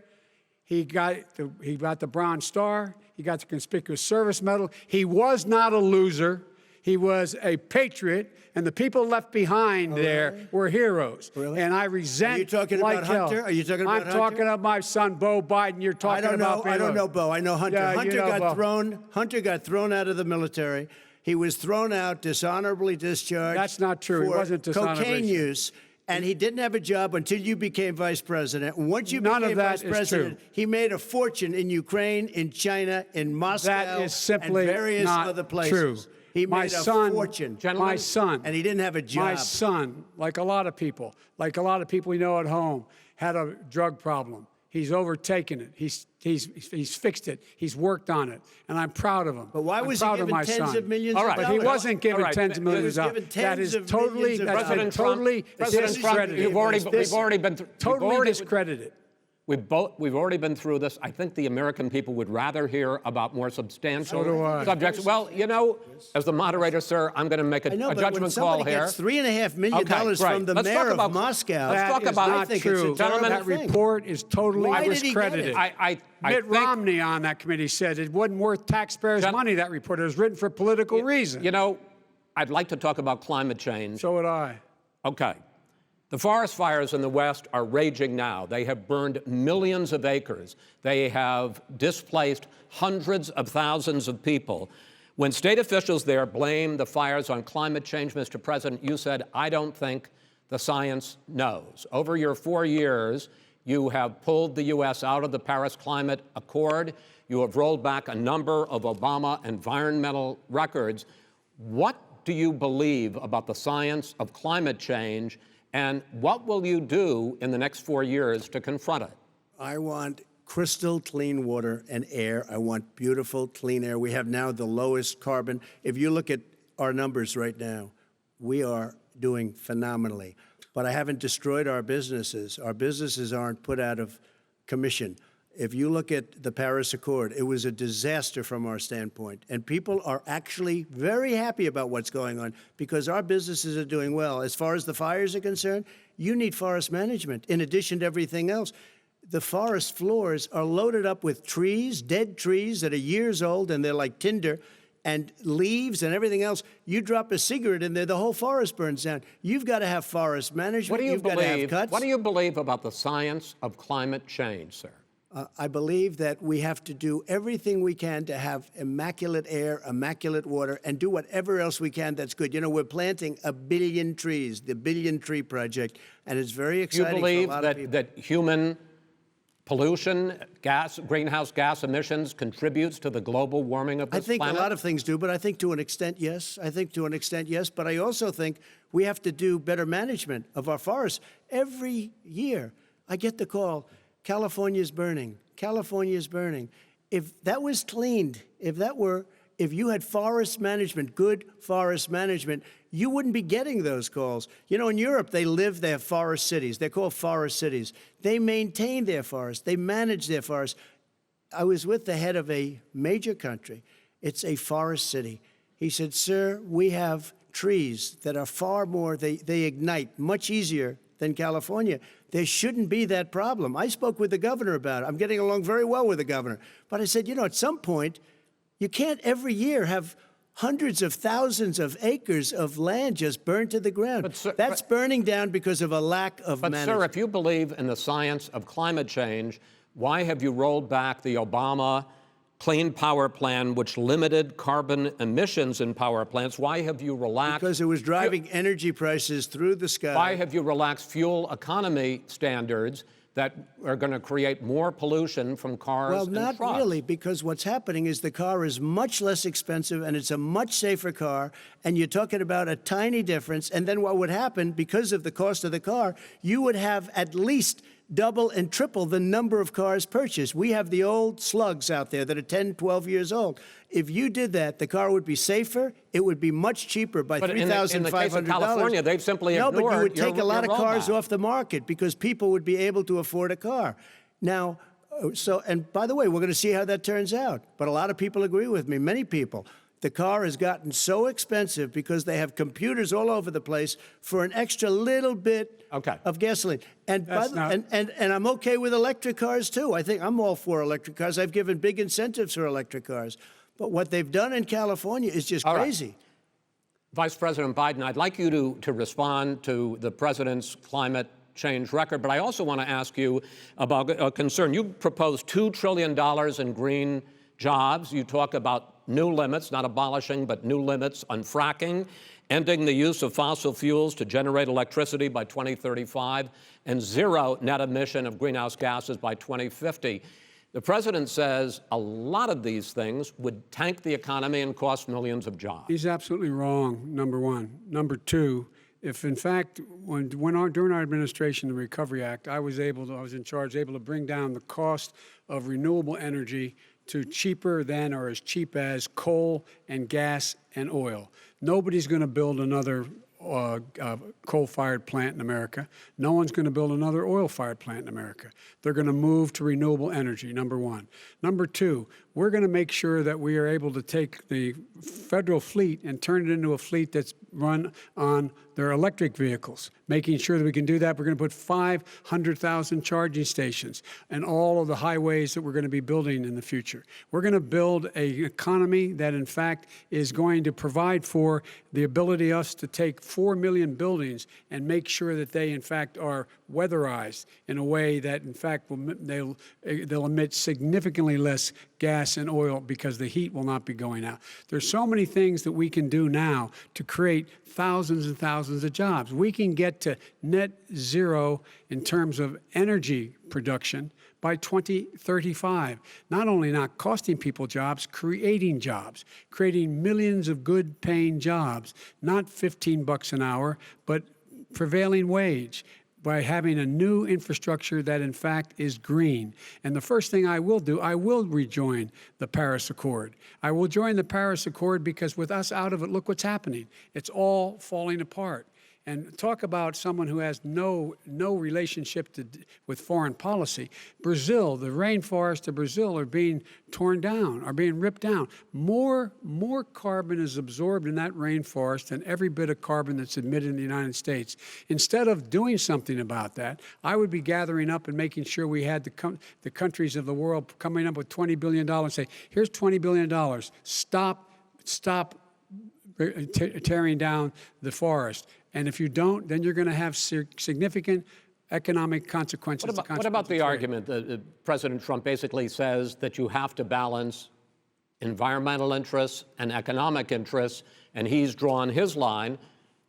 He got the Bronze Star. He got the Conspicuous Service Medal. He was not a loser. He was a patriot, and the people left behind there were heroes. Really? And I resent. Are you talking like about hell. Hunter? Are you talking about Hunter? I'm talking about my son, Beau Biden. You're talking about. I don't know Beau. I know Hunter. Yeah, Hunter you know got Beau. Hunter got thrown out of the military. He was thrown out, dishonorably discharged. That's not true. He for wasn't dishonorably cocaine use. And he didn't have a job until you became vice president. And once you None became of that vice is president, true. he made a fortune in Ukraine, in China, in Moscow, That is simply and various not other places. true. He My made son, a fortune. My son, and he didn't have a job. My son, like a lot of people we know at home, had a drug problem. He's overtaken it. He's fixed it. He's worked on it, and I'm proud of him. But why was he proud of given my tens son. of millions All of right. But dollars? he wasn't given All right. tens of He millions was of dollars. given That tens is of totally, millions of that's been dollars. totally President Trump, discredited. we've already been through. Totally discredited. We've already been through this. I think the American people would rather hear about more substantial So do I. subjects. Well, you know, as the moderator, sir, I'm going to make a I know, but when judgment call somebody here. gets $3.5 million Okay, great. from the Let's talk mayor about- of Moscow, let's talk That is about- not I think true. it's a terrible That thing. report is totally Why did he get discredited. it? I Mitt think, Romney on that committee said it wasn't worth taxpayers' money, that report. It was written for political reasons. you know, I'd like to talk about climate change. So would I. Okay. The forest fires in the West are raging now. They have burned millions of acres. They have displaced hundreds of thousands of people. When state officials there blame the fires on climate change, Mr. President, you said, I don't think the science knows. Over your 4 years, you have pulled the U.S. out of the Paris Climate Accord. You have rolled back a number of Obama environmental records. What do you believe about the science of climate change? And what will you do in the next 4 years to confront it? I want crystal clean water and air. I want beautiful, clean air. We have now the lowest carbon. If you look at our numbers right now, we are doing phenomenally. But I haven't destroyed our businesses. Our businesses aren't put out of commission. If you look at the Paris Accord, it was a disaster from our standpoint. And people are actually very happy about what's going on because our businesses are doing well. As far as the fires are concerned, you need forest management in addition to everything else. The forest floors are loaded up with trees, dead trees that are years old, and they're like tinder, and leaves and everything else. You drop a cigarette in there, the whole forest burns down. You've got to have forest management. What do you You've got to have cuts. What do you believe about the science of climate change, sir? I believe that we have to do everything we can to have immaculate air, immaculate water, and do whatever else we can that's good. You know, we're planting 1 billion trees, the Billion Tree Project, and it's very exciting You believe for a lot of people. that human pollution, greenhouse gas emissions contributes to the global warming of this I think planet? a lot of things do, but I think to an extent, yes. I think to an extent, yes. But I also think we have to do better management of our forests. Every year, I get the call, California's burning. California's burning. If that was cleaned, if you had forest management, good forest management, you wouldn't be getting those calls. You know, in Europe, they have forest cities. They're called forest cities. They maintain their forests. They manage their forests. I was with the head of a major country. It's a forest city. He said, sir, we have trees that are far more, they ignite much easier than California. There shouldn't be that problem. I spoke with the governor about it. I'm getting along very well with the governor. But I said, you know, at some point, you can't every year have hundreds of thousands of acres of land just burned to the ground. But, sir, that's burning down because of a lack of But, management. sir, if you believe in the science of climate change, why have you rolled back the Obama Clean Power Plan, which limited carbon emissions in power plants? Why have you relaxed? Because it was driving energy prices through the sky. Why have you relaxed fuel economy standards that are going to create more pollution from cars Well, and not trucks? really, because what's happening is the car is much less expensive and it's a much safer car, and you're talking about a tiny difference. And then what would happen, because of the cost of the car, you would have at least double and triple the number of cars purchased. We have the old slugs out there that are 10, 12 years old. If you did that, the car would be safer. It would be much cheaper by But $3,500. in the case of California, they've simply No, ignored but you would take a lot of your cars roadmap. off the market because people would be able to afford a car. Now, and by the way, we're going to see how that turns out. But a lot of people agree with me, many people. The car has gotten so expensive because they have computers all over the place for an extra little bit of gasoline. And, and I'm okay with electric cars, too. I think I'm all for electric cars. I've given big incentives for electric cars. But what they've done in California is just crazy. Right. Vice President Biden, I'd like you to respond to the president's climate change record, but I also want to ask you about a concern. You proposed $2 trillion in green jobs. You talk about new limits, not abolishing, but new limits on fracking, ending the use of fossil fuels to generate electricity by 2035, and zero net emission of greenhouse gases by 2050. The president says a lot of these things would tank the economy and cost millions of jobs. He's absolutely wrong, number one. Number two, if in fact, during our administration, the Recovery Act, I was in charge, able to bring down the cost of renewable energy to cheaper than or as cheap as coal and gas and oil. Nobody's going to build another coal-fired plant in America. No one's going to build another oil-fired plant in America. They're going to move to renewable energy, number one. Number two, we're going to make sure that we are able to take the federal fleet and turn it into a fleet that's run on their electric vehicles. Making sure that we can do that, we're going to put 500,000 charging stations in all of the highways that we're going to be building in the future. We're going to build an economy that, in fact, is going to provide for the ability us to take 4 million buildings and make sure that they, in fact, are weatherized in a way that, in fact, they'll emit significantly less gas and oil because the heat will not be going out. There's so many things that we can do now to create thousands and thousands of jobs. We can get to net zero in terms of energy production by 2035. Not only not costing people jobs, creating millions of good paying jobs, not $15 an hour, but prevailing wage, by having a new infrastructure that, in fact, is green. And the first thing I will do, I will rejoin the Paris Accord. I will join the Paris Accord because with us out of it, look what's happening. It's all falling apart. And talk about someone who has no relationship with foreign policy. Brazil, the rainforests of Brazil are being torn down, are being ripped down. More carbon is absorbed in that rainforest than every bit of carbon that's emitted in the United States. Instead of doing something about that, I would be gathering up and making sure we had the countries of the world coming up with $20 billion and say, here's $20 billion. Stop tearing down the forest. And if you don't, then you're going to have significant economic consequences. What about the argument that President Trump basically says that you have to balance environmental interests and economic interests, and he's drawn his line?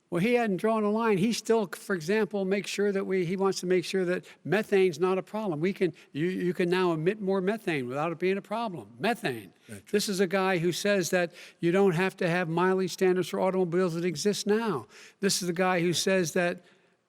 Well, he hadn't drawn a line. He still, for example, he wants to make sure that methane's not a problem. You can now emit more methane without it being a problem. Methane. This is a guy who says that you don't have to have mileage standards for automobiles that exist now. This is a guy who says that,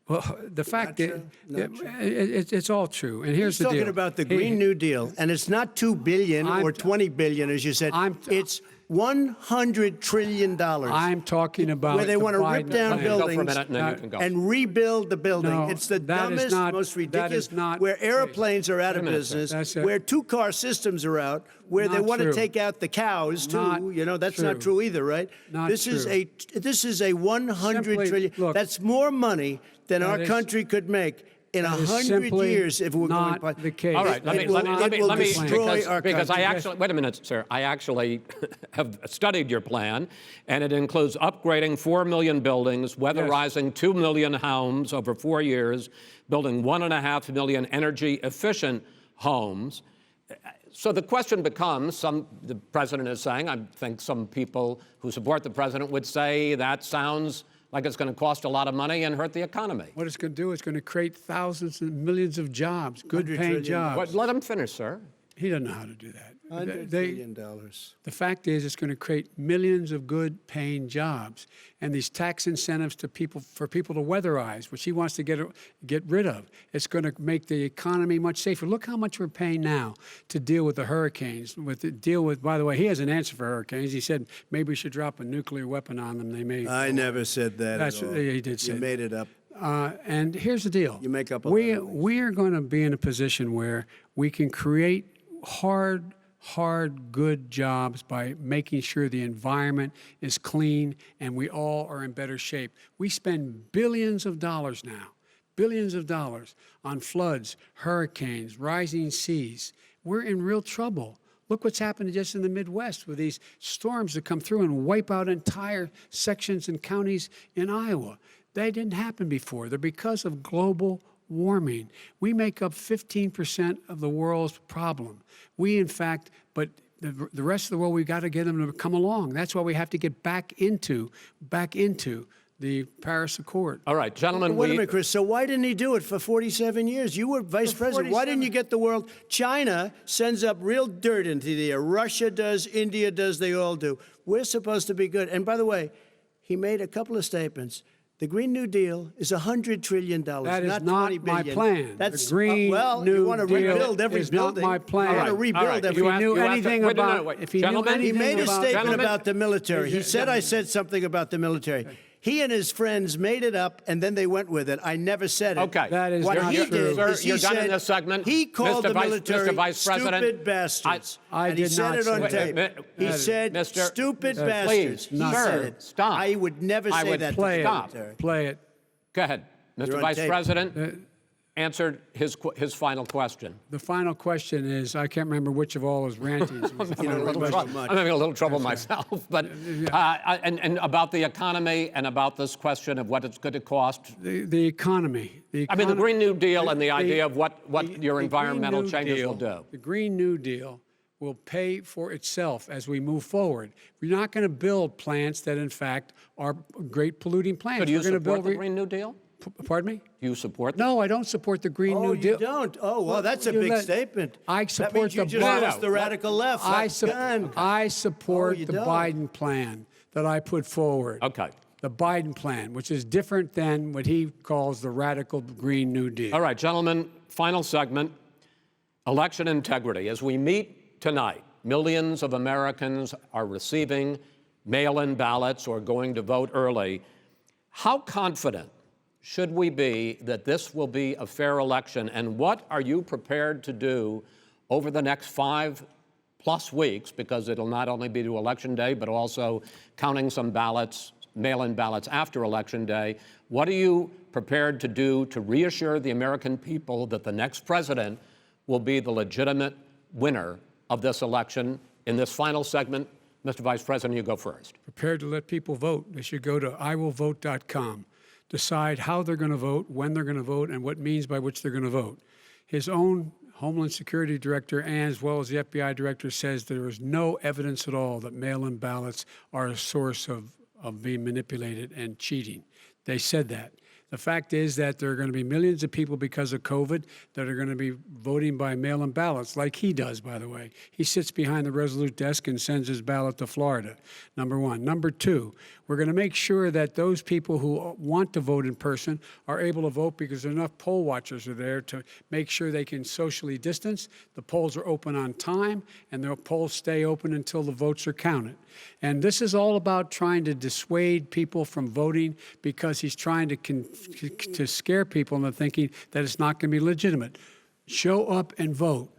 well, the fact that it's all true. And here's the deal. He's talking about the Green New Deal, and it's not $2 billion or $20 billion, as you said. It's $100 trillion. I'm talking about where they the want to Biden rip down plan. Go for a buildings minute, and then you can go. and rebuild the building. No, It's the that is dumbest, not- most that ridiculous, is not where the case. airplanes are out of minute, sir. business, That's it. where two-car systems are out, where they Not want to true. take out the cows, too. Not That's not true. true either, right? Not this is true. this is a $100 Simply, trillion. look, That's more money than our is- country could make in that is 100 simply years if we're not going. the case. All right, let me destroy because, our because I country. actually, wait a minute, sir. I actually have studied your plan, and it includes upgrading 4 million buildings, weatherizing 2 million homes over 4 years, building 1.5 million energy-efficient homes. So the question becomes, the president is saying, I think some people who support the president would say that sounds like it's going to cost a lot of money and hurt the economy. What it's going to do is going to create thousands and millions of jobs, $100 good-paying trillion. jobs. But let him finish, sir. He doesn't know how to do that. $100 They- trillion. The fact is, it's going to create millions of good-paying jobs, and these tax incentives to people for people to weatherize, which he wants to get rid of. It's going to make the economy much safer. Look how much we're paying now to deal with the hurricanes. By the way, he has an answer for hurricanes. He said maybe we should drop a nuclear weapon on them. They may. I never said that That's at all. he did say. You made it up. And here's the deal. You make up a lot of things. We are going to be in a position where we can create hard, good jobs by making sure the environment is clean and we all are in better shape. We spend billions of dollars now, billions of dollars on floods, hurricanes, rising seas. We're in real trouble. Look what's happened just in the Midwest with these storms that come through and wipe out entire sections and counties in Iowa. They didn't happen before. They're because of global warming. We make up 15% of the world's problem. We, in fact, but the rest of the world, we've got to get them to come along. That's why we have to get back into the Paris Accord. All right, gentlemen, Wait a minute, Chris. So why didn't he do it for 47 years? You were vice president. Why didn't you get the world? China sends up real dirt into the air. Russia does. India does. They all do. We're supposed to be good. And by the way, he made a couple of statements. The Green New Deal is $100 trillion, That is not not $20 my billion. plan. That's The Green well, New you want to Deal rebuild every is not building. my plan. You want to All right, rebuild all right. every If he You knew have to- anything wait, no, no, about, wait. if he knew Gentlemen, He anything made a about, statement Gentlemen- about the military. He said I said something about the military. He and his friends made it up, and then they went with it. I never said it. Okay. That is What not he true. did Sir, is he you're done in said this segment. he called Mr. the Vice- military Mr. Vice President, stupid bastards. I and he did said not it on say tape. that. He said Mr. stupid Please, bastards. He sir, said it. stop. I would never I say would that play to it. the Stop. military. Play it. Go ahead. Mr. You're on Vice tape. President answered his final question. The final question is, I can't remember which of all his rantings. was the final question. I'm having a little trouble myself, but and about the economy and about this question of what it's going to cost. The economy. I mean, the Green New Deal and the idea of what your the environmental Green New changes Deal- will do. The Green New Deal will pay for itself as we move forward. We're not going to build plants that, in fact, are great polluting plants. So do you We're going to support build the Green New Deal? Pardon me? Do you support No, I don't support the Green Oh, New Deal. you don't? Oh, well, that's a You big let- statement. I That support means you the just Biden- lost the radical left. I Done. support Oh, you the don't? Biden plan that I put forward. Okay. The Biden plan, which is different than what he calls the radical Green New Deal. All right, gentlemen, final segment, election integrity. As we meet tonight, millions of Americans are receiving mail-in ballots or going to vote early. How confident should we be that this will be a fair election, and what are you prepared to do over the next 5+ weeks, because it'll not only be to Election Day, but also counting some ballots, mail-in ballots after Election Day. What are you prepared to do to reassure the American people that the next president will be the legitimate winner of this election? In this final segment, Mr. Vice President, you go first. Prepared to let people vote. They should go to iwillvote.com, decide how they're going to vote, when they're going to vote, and what means by which they're going to vote. His own Homeland Security Director, and as well as the FBI Director, says there is no evidence at all that mail-in ballots are a source of being manipulated and cheating. They said that. The fact is that there are going to be millions of people because of COVID that are going to be voting by mail-in ballots, like he does, by the way. He sits behind the Resolute desk and sends his ballot to Florida, number one. Number two, we're going to make sure that those people who want to vote in person are able to vote because enough poll watchers are there to make sure they can socially distance. The polls are open on time, and the polls stay open until the votes are counted. And this is all about trying to dissuade people from voting because he's trying to scare people into thinking that it's not going to be legitimate. Show up and vote.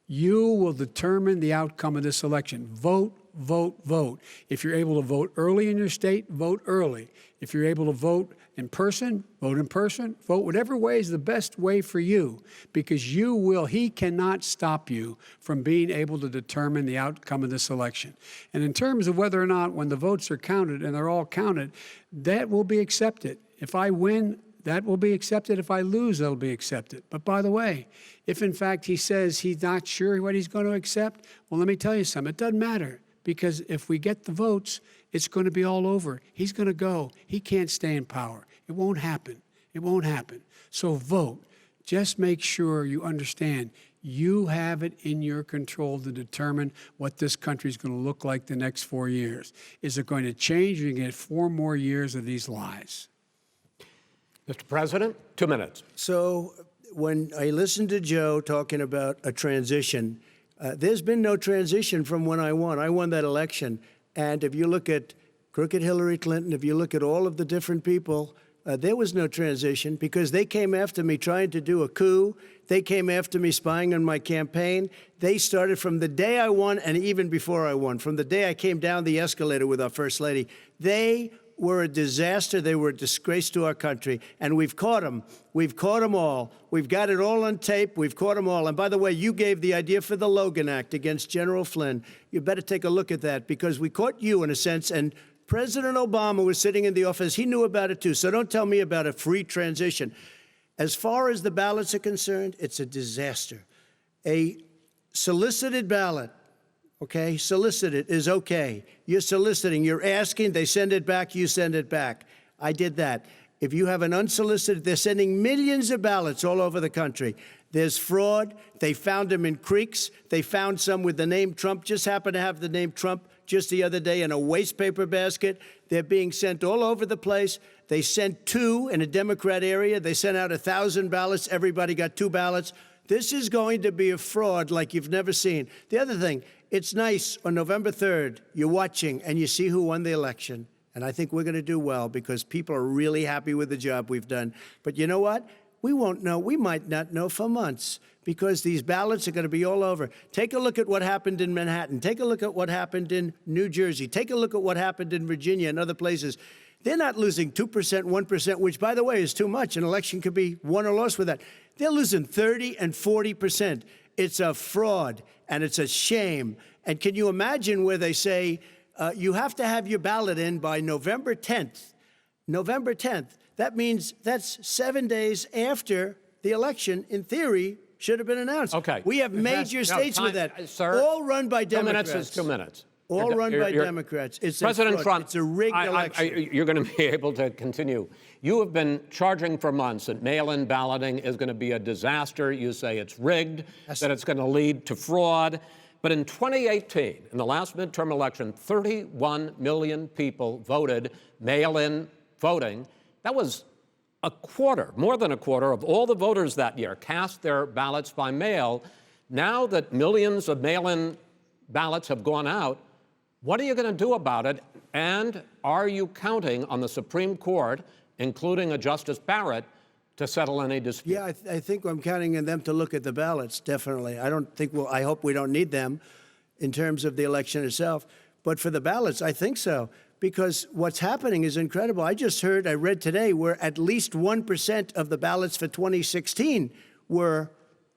You will determine the outcome of this election. Vote, vote, vote. If you're able to vote early in your state, vote early. If you're able to vote in person, vote in person. Vote whatever way is the best way for you, because he cannot stop you from being able to determine the outcome of this election. And in terms of whether or not when the votes are counted, and they're all counted, that will be accepted. If I win, that will be accepted. If I lose, that'll be accepted. But by the way, if in fact he says he's not sure what he's going to accept, well, let me tell you something. It doesn't matter, because if we get the votes, it's going to be all over. He's going to go. He can't stay in power. It won't happen. It won't happen. So vote. Just make sure you understand you have it in your control to determine what this country is going to look like the next 4 years. Is it going to change? You're going to get 4 more years of these lies. Mr. President, 2 minutes. So when I listened to Joe talking about a transition, there's been no transition from when I won. I won that election. And if you look at crooked Hillary Clinton, if you look at all of the different people, there was no transition because they came after me trying to do a coup. They came after me spying on my campaign. They started from the day I won and even before I won, from the day I came down the escalator with our First Lady. They were a disaster. They were a disgrace to our country. And we've caught them. We've caught them all. We've got it all on tape. We've caught them all. And by the way, you gave the idea for the Logan Act against General Flynn. You better take a look at that because we caught you in a sense. And President Obama was sitting in the office. He knew about it too. So don't tell me about a free transition. As far as the ballots are concerned, it's a disaster. A solicited ballot, okay, solicited is okay. You're soliciting, you're asking, they send it back, you send it back. I did that. If you have an unsolicited, they're sending millions of ballots all over the country. There's fraud. They found them in creeks. They found some with the name Trump, just happened to have the name Trump just the other day in a waste paper basket. They're being sent all over the place. They sent 2 in a Democrat area. They sent out 1,000 ballots. Everybody got 2 ballots. This is going to be a fraud like you've never seen. The other thing, it's nice on November 3rd, you're watching and you see who won the election. And I think we're going to do well because people are really happy with the job we've done. But you know what? We won't know. We might not know for months because these ballots are going to be all over. Take a look at what happened in Manhattan. Take a look at what happened in New Jersey. Take a look at what happened in Virginia and other places. They're not losing 2%, 1%, which, by the way, is too much. An election could be won or lost with that. They're losing 30 and 40%. It's a fraud, and it's a shame. And can you imagine where they say you have to have your ballot in by November 10th? November 10th. That means that's 7 days after the election, in theory, should have been announced. Okay. We have major states with that, sir, all run by Democrats. 2 minutes is 2 minutes. All run by Democrats. It's President a Trump, it's a rigged election. You're going to be able to continue. You have been charging for months that mail-in balloting is going to be a disaster. You say it's rigged, that it's going to lead to fraud. But in 2018, in the last midterm election, 31 million people voted mail-in voting. That was a quarter, more than a quarter, of all the voters that year cast their ballots by mail. Now that millions of mail-in ballots have gone out, what are you going to do about it? And are you counting on the Supreme Court, including a Justice Barrett, to settle any dispute? Yeah, I think I'm counting on them to look at the ballots, definitely. I hope we don't need them in terms of the election itself. But for the ballots, I think so. Because what's happening is incredible. I read today, where at least 1% of the ballots for 2016 were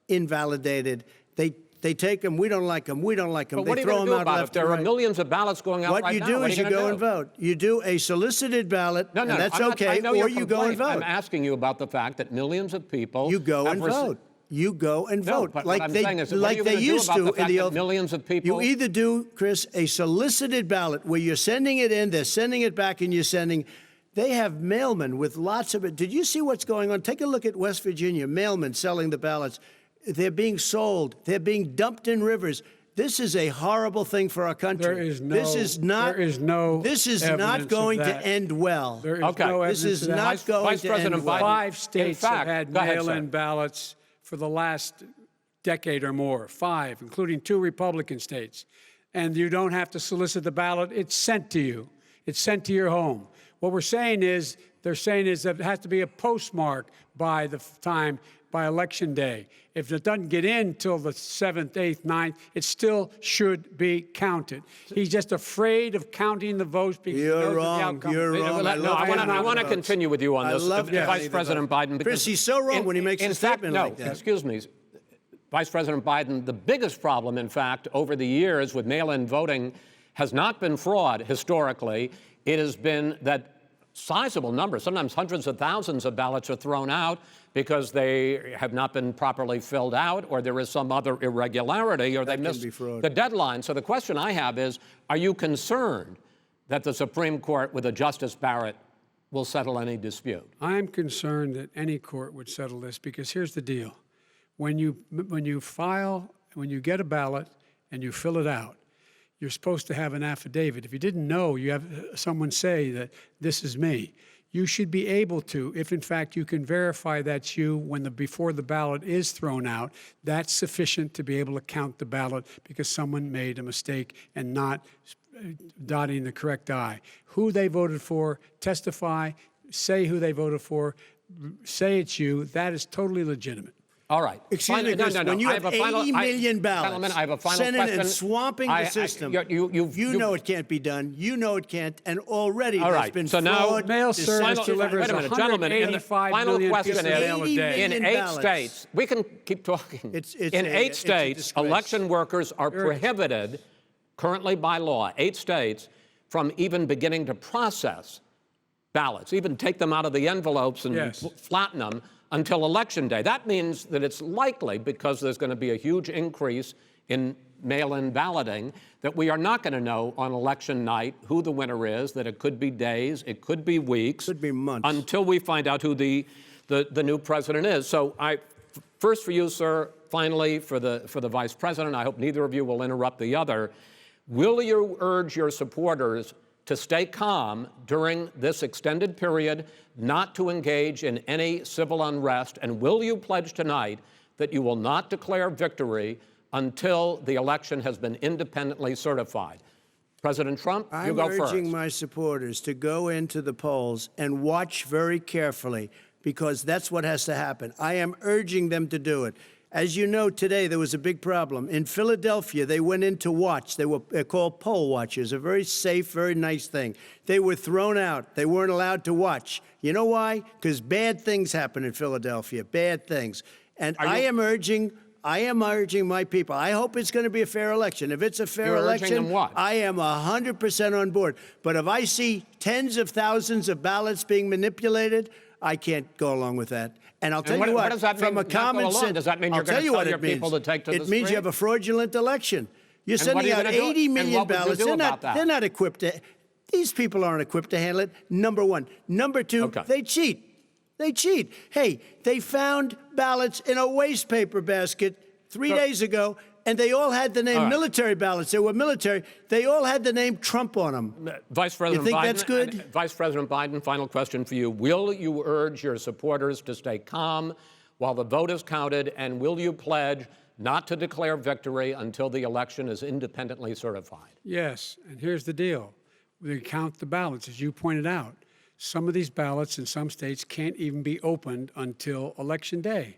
invalidated. They take them, we don't like them, we don't like them. But they throw them out left and right. There are millions of ballots going out right now. What you do is you go and vote. You do a solicited ballot, and that's okay, or you go and vote. I'm asking you about the fact that millions of people You go and vote. You go and vote. But like what I'm they, saying is, like what are you they gonna used do about to the fact in the that old. millions of people. You either do, Chris, a solicited ballot where you're sending it in, they're sending it back, and you're sending. They have mailmen with lots of it. Did you see what's going on? Take a look at West Virginia, mailmen selling the ballots. They're being sold. They're being dumped in rivers. This is a horrible thing for our country. There is no, this is not, there is no this is evidence not going going to that. end well. There is Okay. no This evidence is of that. not going Vice to President end well. Biden- 5 states fact- have had go ahead, sir. mail-in ballots for the last decade or more, 5, including 2 Republican states. And you don't have to solicit the ballot. It's sent to you. It's sent to your home. What we're saying is, they're saying is that it has to be a postmark by the time, by Election Day. If it doesn't get in till the 7th, 8th, 9th, it still should be counted. He's just afraid of counting the votes because he knows You're what the wrong. outcome You're is. wrong. No, I want to continue with you on I this, love Vice counting the President votes. Biden. Chris, he's so wrong when he makes a in fact, statement no, like that. excuse me, Vice President Biden, the biggest problem, in fact, over the years with mail-in voting has not been fraud historically. It has been that sizable numbers, sometimes hundreds of thousands of ballots are thrown out because they have not been properly filled out, or there is some other irregularity, or they missed the deadline. So the question I have is, are you concerned that the Supreme Court with a Justice Barrett will settle any dispute? I'm concerned that any court would settle this because here's the deal. When you get a ballot and you fill it out, you're supposed to have an affidavit. If you didn't know, you have someone say that this is me. You should be able to, if in fact you can verify that's you before the ballot is thrown out, that's sufficient to be able to count the ballot because someone made a mistake and not dotting the correct I. Who they voted for, testify, say who they voted for, say it's you, that is totally legitimate. All right. Excuse me, Chris, when you have 80 million ballots Gentlemen, I have a final sent in question. and swamping the system, you know it can't be done. You know it can't. And already All there's right. been So now, fraud. Mail service delivers wait a minute, gentlemen. In the 185 final million question pieces of mail a is, day. in 8 ballots. states, we can keep talking. In 8 it's a states, disgrace. election workers are prohibited, currently by law, 8 states, from even beginning to process ballots, even take them out of the envelopes and flatten them until Election Day. That means that it's likely, because there's going to be a huge increase in mail-in balloting, that we are not going to know on election night who the winner is, that it could be days, it could be weeks. Could be months. Until we find out who the new president is. So first for you, sir, finally for the vice president, I hope neither of you will interrupt the other. Will you urge your supporters to stay calm during this extended period, not to engage in any civil unrest? And will you pledge tonight that you will not declare victory until the election has been independently certified? President Trump, you go first. I'm urging my supporters to go into the polls and watch very carefully, because that's what has to happen. I am urging them to do it. As you know, today there was a big problem. In Philadelphia, they went in to watch. They're called poll watchers, a very safe, very nice thing. They were thrown out. They weren't allowed to watch. You know why? Because bad things happen in Philadelphia, bad things. And I am urging my people. I hope it's going to be a fair election. If it's a fair election, urging them what? I am 100% on board. But if I see tens of thousands of ballots being manipulated, I can't go along with that. And I'll tell you what, does that from mean, a common sense, does that mean you're I'll going tell to you tell what your it means. people to take to the It means you have a fraudulent election. You're And what are sending you out gonna do? 80 And million what would you ballots. do They're about that? not They're not equipped to. These people aren't equipped to handle it. Number one. Number two, they cheat. They cheat. Hey, they found ballots in a waste paper basket 3 days ago, and they all had the name military ballots. They were military. They all had the name Trump on them. Vice President You think Biden, that's good? Vice President Biden, final question for you. Will you urge your supporters to stay calm while the vote is counted, and will you pledge not to declare victory until the election is independently certified? Yes, and here's the deal. We count the ballots, as you pointed out. Some of these ballots in some states can't even be opened until Election Day.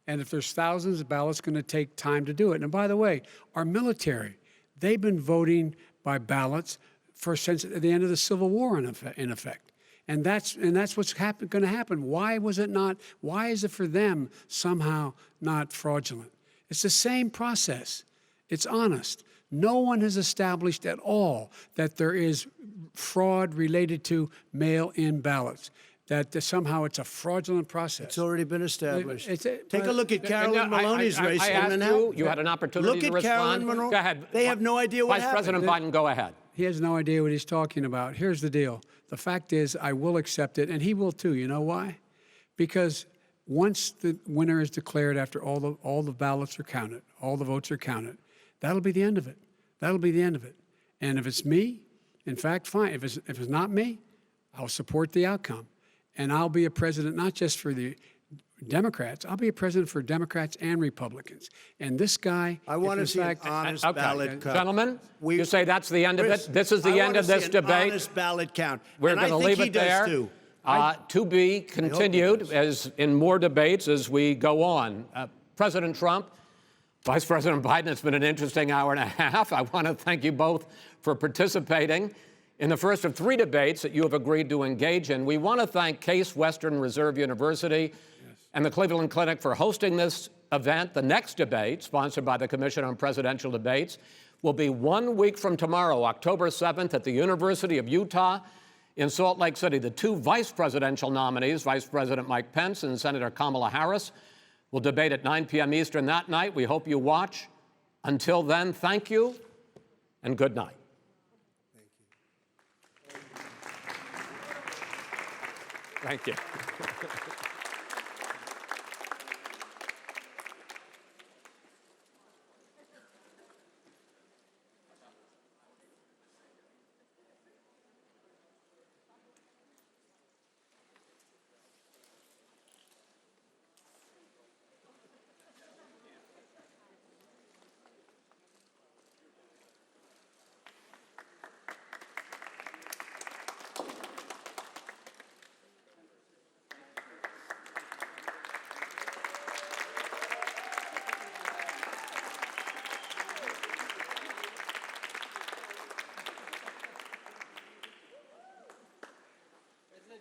And if there's thousands of ballots, it's going to take time to do it. And by the way, our military, they've been voting by ballots since the end of the Civil War, in effect. And that's what's going to happen. Why is it for them somehow not fraudulent? It's the same process. It's honest. No one has established at all that there is fraud related to mail-in ballots, that somehow it's a fraudulent process. It's already been established. Take a look at Carolyn Maloney's race. I asked you. You had an opportunity look to at respond. Carolyn Monroe. Go ahead. They have no idea what Vice happened. President Biden, go ahead. He has no idea what he's talking about. Here's the deal. The fact is, I will accept it, and he will too. You know why? Because once the winner is declared after all the ballots are counted, all the votes are counted, that'll be the end of it. That'll be the end of it. And if it's me, in fact, fine. If it's not me, I'll support the outcome. And I'll be a president not just for the Democrats. I'll be a president for Democrats and Republicans. And this guy, I want to if see in an fact, honest Okay, ballot count. gentlemen, We- you say that's the end of Chris, it? This is the I end wanna of see this an debate? honest ballot count. We're And going to I think leave he it there. does too. To be continued does. as in more debates as we go on. President Trump, Vice President Biden, it's been an interesting hour and a half. I want to thank you both for participating in the first of 3 debates that you have agreed to engage in. We want to thank Case Western Reserve University and the Cleveland Clinic for hosting this event. The next debate, sponsored by the Commission on Presidential Debates, will be 1 week from tomorrow, October 7th, at the University of Utah in Salt Lake City. The 2 vice presidential nominees, Vice President Mike Pence and Senator Kamala Harris, will debate at 9 p.m. Eastern that night. We hope you watch. Until then, thank you and good night. Thank you.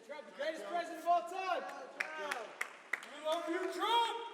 Trump, the greatest president of all time. We love you, Trump!